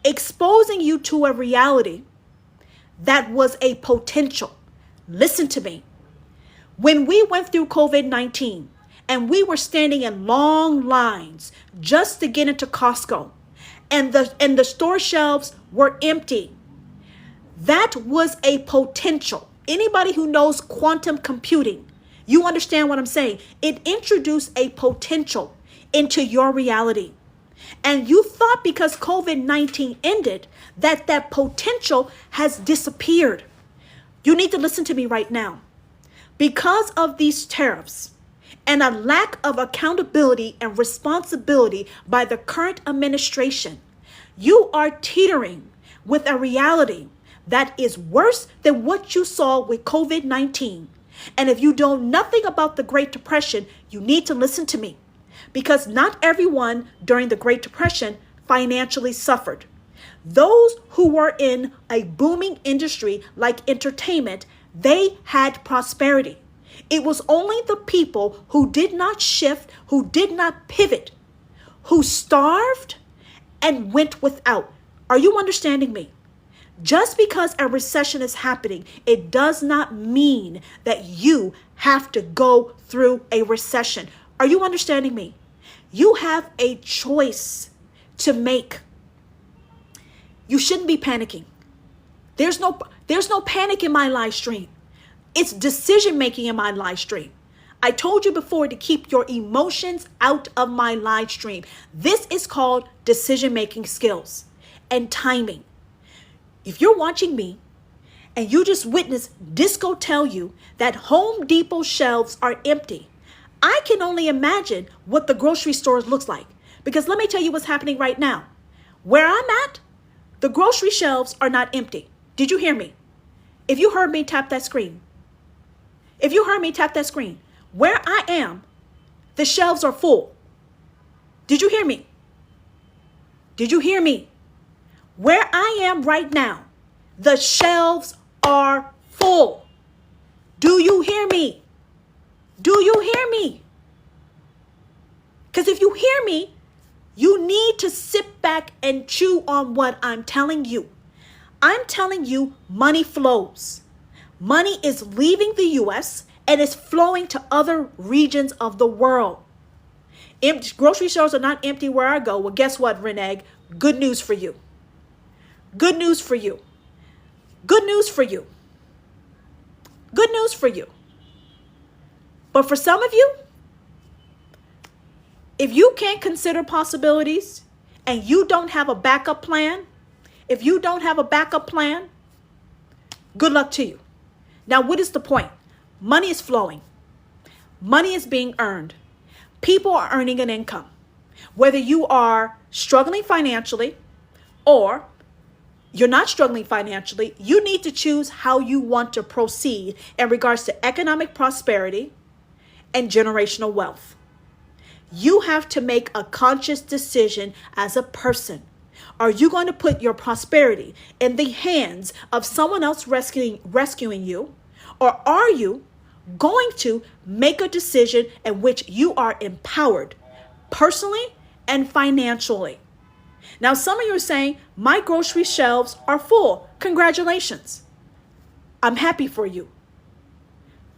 exposing you to a reality that was a potential. Listen to me. When we went through COVID-19 and we were standing in long lines just to get into Costco and the store shelves were empty, that was a potential. Anybody who knows quantum computing, you understand what I'm saying. It introduced a potential into your reality. And you thought because COVID-19 ended that that potential has disappeared. You need to listen to me right now. Because of these tariffs and a lack of accountability and responsibility by the current administration, you are teetering with a reality that is worse than what you saw with COVID-19. And if you know nothing about the Great Depression, you need to listen to me. Because not everyone during the Great Depression financially suffered. Those who were in a booming industry like entertainment, they had prosperity. It was only the people who did not shift, who did not pivot, who starved and went without. Are you understanding me? Just because a recession is happening, it does not mean that you have to go through a recession. Are you understanding me? You have a choice to make. You shouldn't be panicking. There's no panic in my live stream. It's decision making in my live stream. I told you before to keep your emotions out of my live stream. This is called decision making skills and timing. If you're watching me and you just witnessed Disco tell you that Home Depot shelves are empty, I can only imagine what the grocery stores looks like. Because let me tell you what's happening right now. Where I'm at, the grocery shelves are not empty. Did you hear me? If you heard me, tap that screen. If you heard me, tap that screen. Where I am, the shelves are full. Did you hear me? Did you hear me? Where I am right now, the shelves are full. Do you hear me? Do you hear me? Because if you hear me, you need to sit back and chew on what I'm telling you. I'm telling you money flows. Money is leaving the U.S. and is flowing to other regions of the world. Grocery stores are not empty where I go. Well, guess what, Renee? Good news for you. Good news for you. Good news for you. Good news for you. But for some of you, if you can't consider possibilities and you don't have a backup plan, if you don't have a backup plan, good luck to you. Now, what is the point? Money is flowing. Money is being earned. People are earning an income. Whether you are struggling financially or you're not struggling financially, you need to choose how you want to proceed in regards to economic prosperity and generational wealth. You have to make a conscious decision as a person. Are you going to put your prosperity in the hands of someone else rescuing you? Or are you going to make a decision in which you are empowered personally and financially? Now, some of you are saying, my grocery shelves are full. Congratulations. I'm happy for you.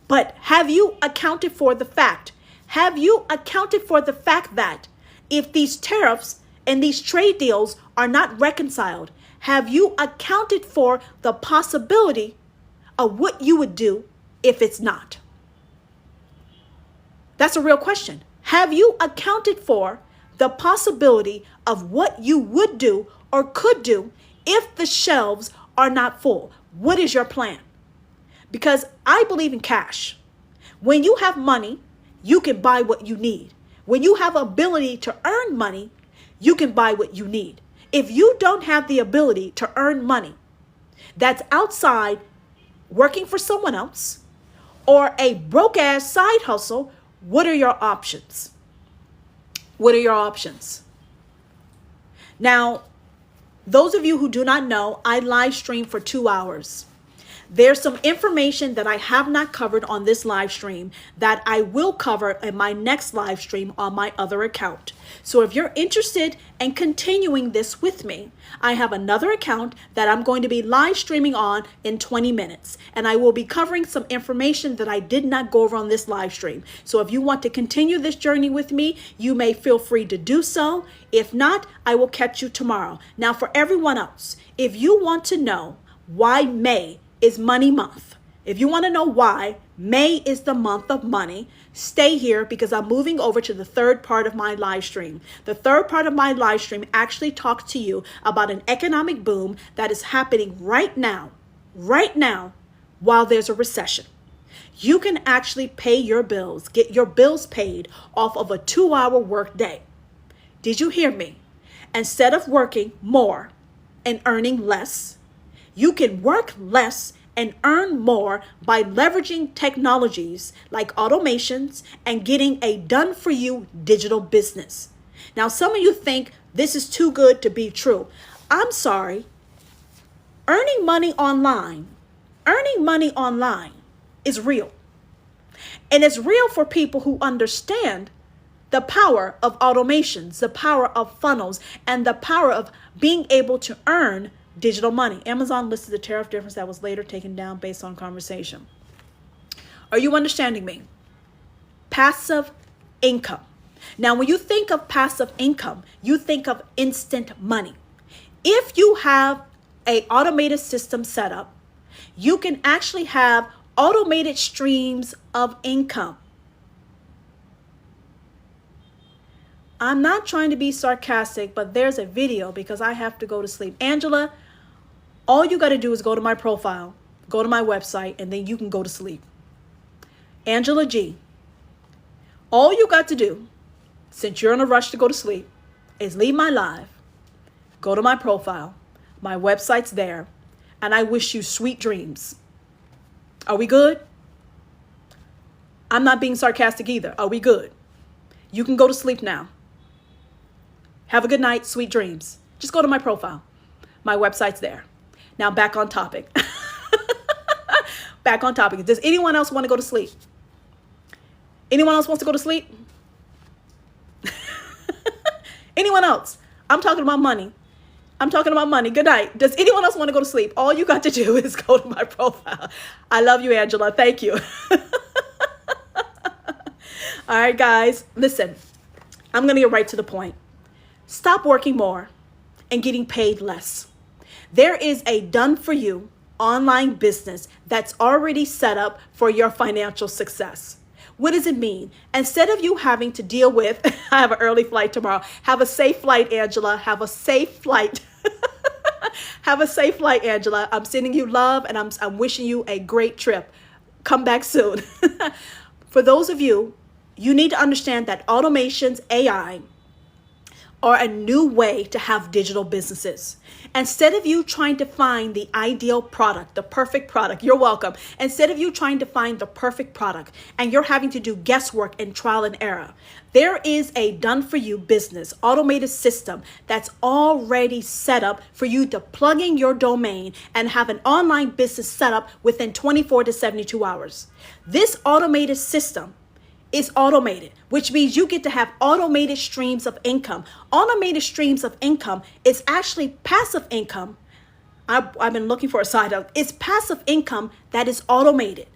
But have you accounted for the fact? Have you accounted for the fact that if these tariffs and these trade deals are not reconciled, have you accounted for the possibility of what you would do if it's not? That's a real question. Have you accounted for the possibility of what you would do or could do if the shelves are not full? What is your plan? Because I believe in cash. When you have money, you can buy what you need. When you have ability to earn money, you can buy what you need. If you don't have the ability to earn money that's outside working for someone else or a broke ass side hustle, what are your options? What are your options? Now, those of you who do not know, I live stream for 2 hours. There's some information that I have not covered on this live stream that I will cover in my next live stream on my other account. So if you're interested in continuing this with me, I have another account that I'm going to be live streaming on in 20 minutes. And I will be covering some information that I did not go over on this live stream. So if you want to continue this journey with me, you may feel free to do so. If not, I will catch you tomorrow. Now, for everyone else, if you want to know why May is money month, if you want to know why May is the month of money, stay here because I'm moving over to the third part of my live stream. The third part of my live stream actually talks to you about an economic boom that is happening right now, while there's a recession. You can actually pay your bills, get your bills paid off of a 2-hour work day. Did you hear me? Instead of working more and earning less, you can work less and earn more by leveraging technologies like automations and getting a done-for-you digital business. Now, some of you think this is too good to be true. I'm sorry. Earning money online is real. And it's real for people who understand the power of automations, the power of funnels, and the power of being able to earn digital money. Amazon listed the tariff difference that was later taken down based on conversation. Are you understanding me? Passive income. Now, when you think of passive income, you think of instant money. If you have an automated system set up, you can actually have automated streams of income. I'm not trying to be sarcastic, but there's a video because I have to go to sleep. Angela, all you got to do is go to my profile, go to my website, and then you can go to sleep. Angela G. All you got to do, since you're in a rush to go to sleep, is leave my live, go to my profile, my website's there, and I wish you sweet dreams. Are we good? I'm not being sarcastic either. Are we good? You can go to sleep now. Have a good night. Sweet dreams. Just go to my profile. My website's there. Now back on topic. Back on topic. Does anyone else want to go to sleep? Anyone else wants to go to sleep? Anyone else? I'm talking about money. I'm talking about money. Good night. Does anyone else want to go to sleep? All you got to do is go to my profile. I love you, Angela. Thank you. All right, guys. Listen, I'm going to get right to the point. Stop working more and getting paid less. There is a done-for-you online business that's already set up for your financial success. What does it mean? Instead of you having to deal with, I have an early flight tomorrow. Have a safe flight, Angela. Have a safe flight. Have a safe flight, Angela. I'm sending you love and I'm wishing you a great trip. Come back soon. For those of you, you need to understand that automations, AI, are a new way to have digital businesses. Instead of you trying to find the ideal product, the perfect product, you're welcome. Instead of you trying to find the perfect product and you're having to do guesswork and trial and error, there is a done-for-you business, automated system that's already set up for you to plug in your domain and have an online business set up within 24 to 72 hours. This automated system is automated, which means you get to have automated streams of income. Automated streams of income is actually passive income. I've been looking for a side of it's passive income that is automated.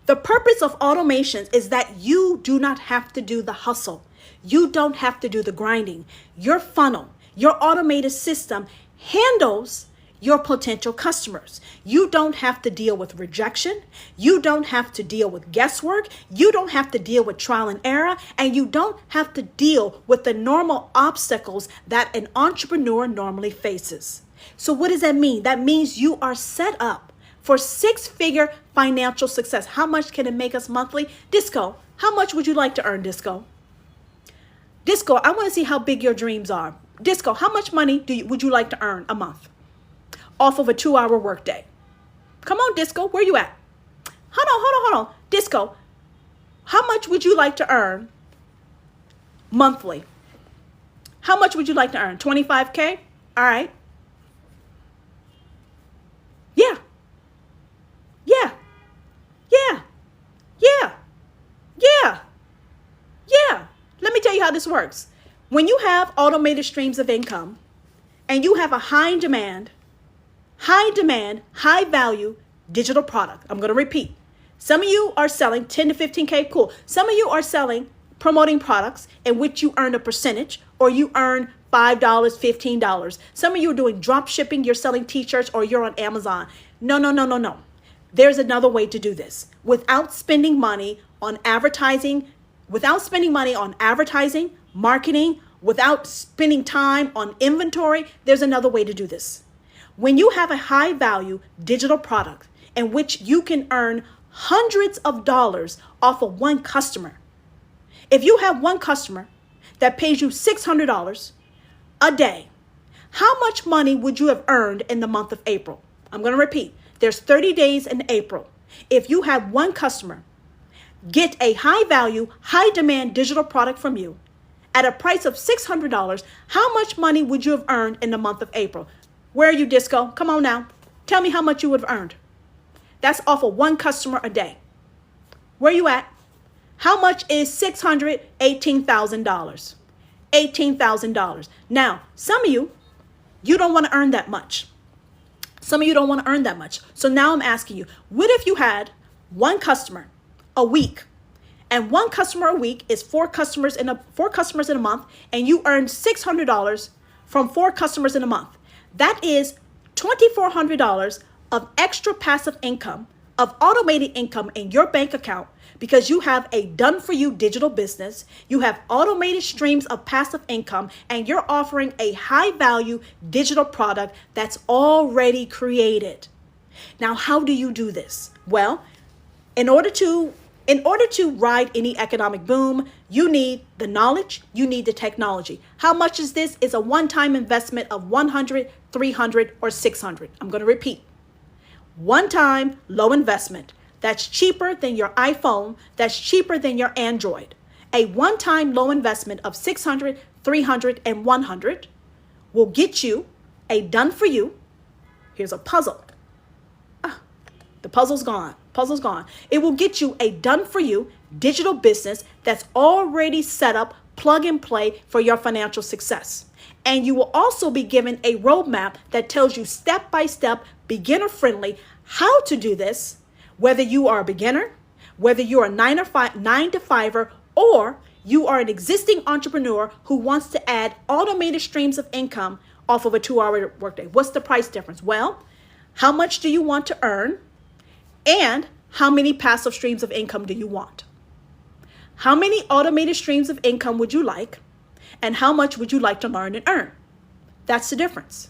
The purpose of automations is that you do not have to do the hustle. You don't have to do the grinding. Your funnel, your automated system handles your potential customers. You don't have to deal with rejection. You don't have to deal with guesswork. You don't have to deal with trial and error. And you don't have to deal with the normal obstacles that an entrepreneur normally faces. So what does that mean? That means you are set up for six-figure financial success. How much can it make us monthly? Disco, how much would you like to earn, Disco? Disco, I want to see how big your dreams are. Disco, how much money would you like to earn a month off of a 2-hour workday? Come on, Disco, where you at? Hold on. Disco, how much would you like to earn monthly? How much would you like to earn? 25K? All right. Yeah. Let me tell you how this works. When you have automated streams of income and you have a high demand, high value digital product. I'm going to repeat. Some of you are selling 10 to 15K. Cool. Some of you are promoting products in which you earn a percentage or you earn $5, $15. Some of you are doing drop shipping. You're selling t-shirts or you're on Amazon. No. There's another way to do this without spending money on advertising, marketing, without spending time on inventory. There's another way to do this. When you have a high value digital product in which you can earn hundreds of dollars off of one customer. If you have one customer that pays you $600 a day, how much money would you have earned in the month of April? I'm going to repeat. There's 30 days in April. If you have one customer get a high value, high demand digital product from you at a price of $600, how much money would you have earned in the month of April? Where are you, Disco? Come on now. Tell me how much you would have earned. That's off of one customer a day. Where you at? How much is $600? $18,000. $18,000. Now, some of you don't want to earn that much. Some of you don't want to earn that much. So now I'm asking you, what if you had one customer a week, and one customer a week is four customers in a month, and you earn $600 from 4 customers in a month? That is $2,400 of extra passive income, of automated income in your bank account because you have a done-for-you digital business, you have automated streams of passive income, and you're offering a high-value digital product that's already created. Now, how do you do this? Well, in order to ride any economic boom, you need the knowledge, you need the technology. How much is this? It's a one-time investment of $100, $300, or $600. I'm going to repeat. One-time low investment. That's cheaper than your iPhone. That's cheaper than your Android. A one-time low investment of $600, 300, and 100 will get you a done for you. Here's a puzzle. The puzzle's gone. Puzzle's gone. It will get you a done for you digital business that's already set up, plug and play for your financial success. And you will also be given a roadmap that tells you step by step, beginner friendly, how to do this, whether you are a beginner, whether you're a 9 to 5er, or you are an existing entrepreneur who wants to add automated streams of income off of a 2-hour workday. What's the price difference? Well, how much do you want to earn? And how many passive streams of income do you want? How many automated streams of income would you like? And how much would you like to learn and earn? That's the difference.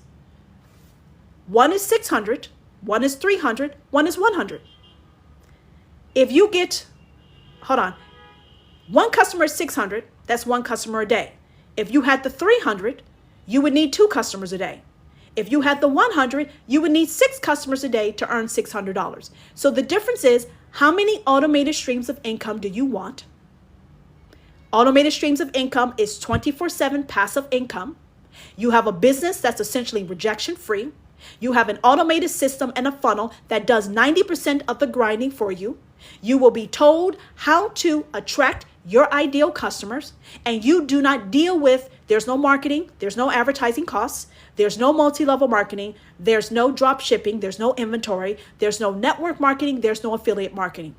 One is 600, one is 300, one is 100. If you get, hold on, one customer is 600, that's one customer a day. If you had the 300, you would need 2 customers a day. If you had the 100, you would need 6 customers a day to earn $600. So the difference is, how many automated streams of income do you want? Automated streams of income is 24/7 passive income. You have a business that's essentially rejection free. You have an automated system and a funnel that does 90% of the grinding for you. You will be told how to attract your ideal customers, and you do not deal with, there's no marketing, there's no advertising costs, there's no multi-level marketing, there's no drop shipping, there's no inventory, there's no network marketing, there's no affiliate marketing.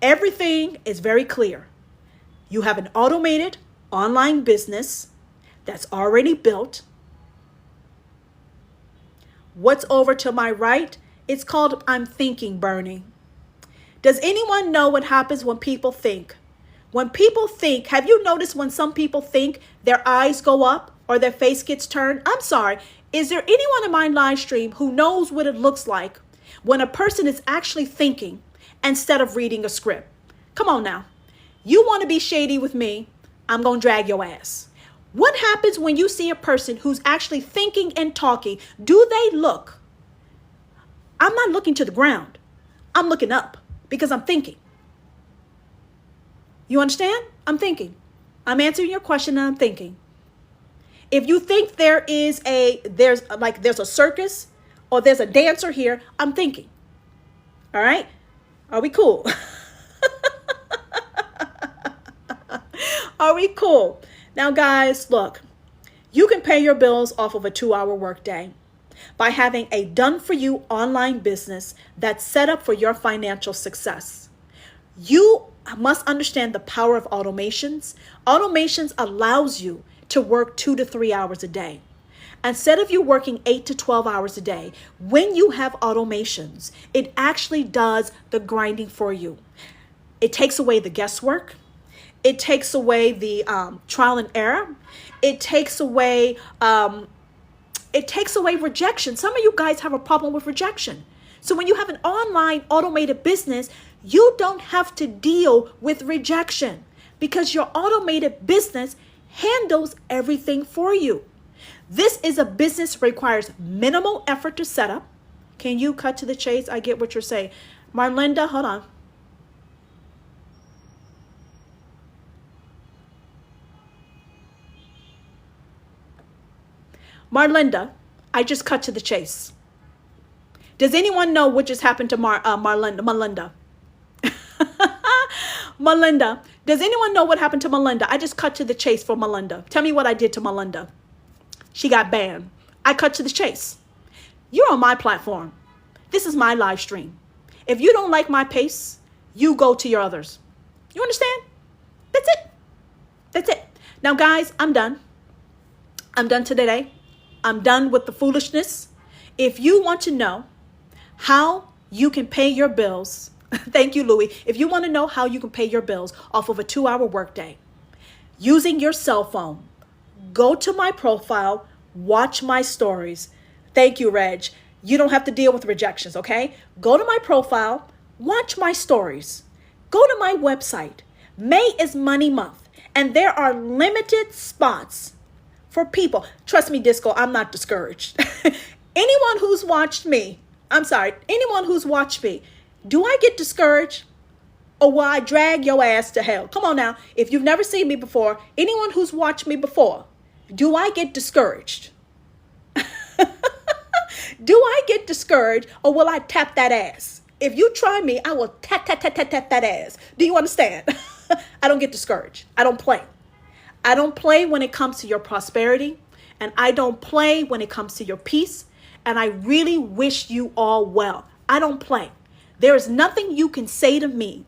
Everything is very clear. You have an automated online business that's already built. What's over to my right? It's called I'm thinking, Bernie. Does anyone know what happens when people think? When people think, have you noticed when some people think their eyes go up or their face gets turned? I'm sorry. Is there anyone in my live stream who knows what it looks like when a person is actually thinking instead of reading a script? Come on now. You want to be shady with me? I'm going to drag your ass. What happens when you see a person who's actually thinking and talking? Do they look? I'm not looking to the ground. I'm looking up because I'm thinking. You understand? I'm thinking. I'm answering your question and I'm thinking. If you think there's a circus or there's a dancer here, I'm thinking. All right? Are we cool? Are we cool? Now, guys, look, you can pay your bills off of a 2-hour workday by having a done-for-you online business that's set up for your financial success. You must understand the power of automations. Automations allows you to work 2 to 3 hours a day. Instead of you working 8 to 12 hours a day, when you have automations, it actually does the grinding for you. It takes away the guesswork. It takes away the trial and error. It takes away rejection. Some of you guys have a problem with rejection. So when you have an online automated business, you don't have to deal with rejection because your automated business handles everything for you. This is a business that requires minimal effort to set up. Can you cut to the chase? I get what you're saying. Marlinda, hold on. Marlinda, I just cut to the chase. Does anyone know what just happened to Melinda? Melinda, does anyone know what happened to Melinda? I just cut to the chase for Melinda. Tell me what I did to Melinda. She got banned. I cut to the chase. You're on my platform. This is my live stream. If you don't like my pace, you go to your others. You understand? That's it. That's it. Now, guys, I'm done. I'm done today. I'm done with the foolishness. If you want to know how you can pay your bills, thank you, Louie. If you want to know how you can pay your bills off of a 2-hour workday using your cell phone, go to my profile, watch my stories. Thank you, Reg. You don't have to deal with rejections, okay? Go to my profile, watch my stories. Go to my website. May is Money Month, and there are limited spots for people. Trust me, Disco, I'm not discouraged. Anyone who's watched me, do I get discouraged? or will I drag your ass to hell? Come on now. If you've never seen me before, anyone who's watched me before, do I get discouraged? Do I get discouraged, or will I tap that ass? If you try me, I will tap that ass. Do you understand? I don't get discouraged. I don't play. I don't play when it comes to your prosperity, and I don't play when it comes to your peace, and I really wish you all well. I don't play. There is nothing you can say to me.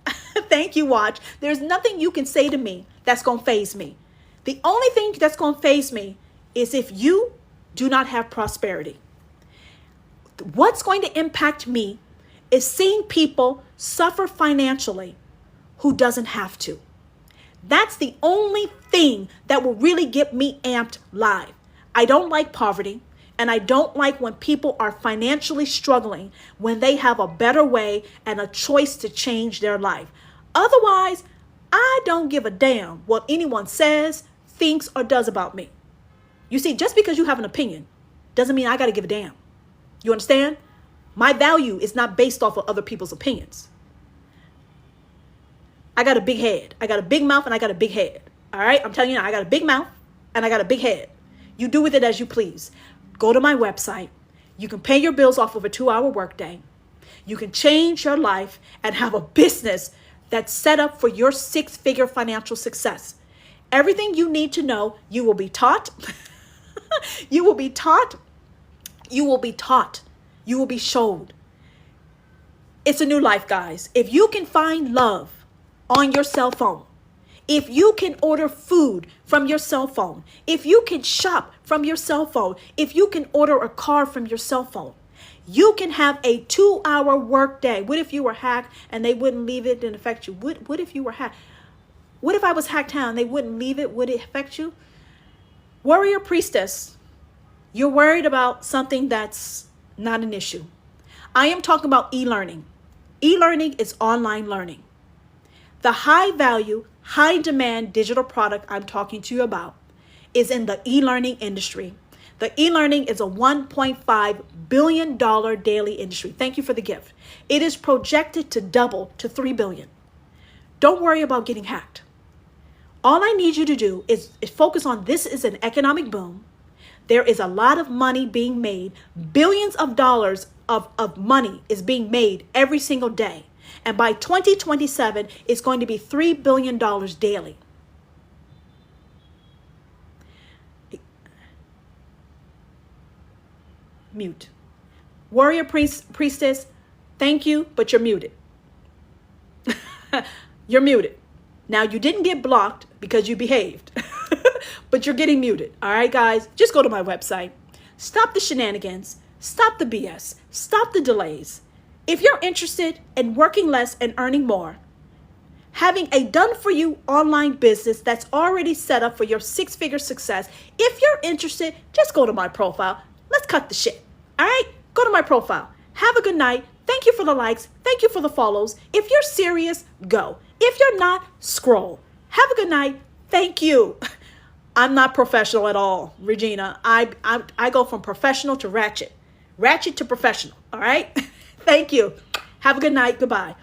Thank you, Watch. There's nothing you can say to me that's going to faze me. The only thing that's going to faze me is if you do not have prosperity. What's going to impact me is seeing people suffer financially who doesn't have to. That's the only thing that will really get me amped live. I don't like poverty, and I don't like when people are financially struggling when they have a better way and a choice to change their life. Otherwise, I don't give a damn what anyone says, thinks, or does about me. You see, just because you have an opinion doesn't mean I got to give a damn. You understand? My value is not based off of other people's opinions. I got a big head. I got a big mouth, and I got a big head. All right? I'm telling you now, I got a big mouth and I got a big head. You do with it as you please. Go to my website. You can pay your bills off of a 2-hour workday. You can change your life and have a business that's set up for your 6-figure financial success. Everything you need to know, you will be taught. You will be taught. You will be taught. You will be showed. It's a new life, guys. If you can find love on your cell phone, if you can order food from your cell phone, if you can shop from your cell phone, if you can order a car from your cell phone, you can have a 2-hour work day. What if you were hacked and they wouldn't leave it and affect you? What if you were hacked? What if I was hacked down and they wouldn't leave it? Would it affect you? Warrior priestess, you're worried about something that's not an issue. I am talking about e-learning. E-learning is online learning. The high value, high demand digital product I'm talking to you about is in the e-learning industry. The e-learning is a $1.5 billion daily industry. Thank you for the gift. It is projected to double to $3 billion. Don't worry about getting hacked. All I need you to do is focus on this is an economic boom. There is a lot of money being made. Billions of dollars of money is being made every single day. And by 2027, it's going to be $3 billion daily. Mute. Warrior priestess, thank you, but you're muted. You're muted. Now, you didn't get blocked because you behaved, but you're getting muted. All right, guys, just go to my website. Stop the shenanigans. Stop the BS. Stop the delays. If you're interested in working less and earning more, having a done-for-you online business that's already set up for your 6-figure success, if you're interested, just go to my profile. Let's cut the shit. All right? Go to my profile. Have a good night. Thank you for the likes. Thank you for the follows. If you're serious, go. If you're not, scroll. Have a good night. Thank you. I'm not professional at all, Regina. I go from professional to ratchet. Ratchet to professional. All right? Thank you. Have a good night. Goodbye.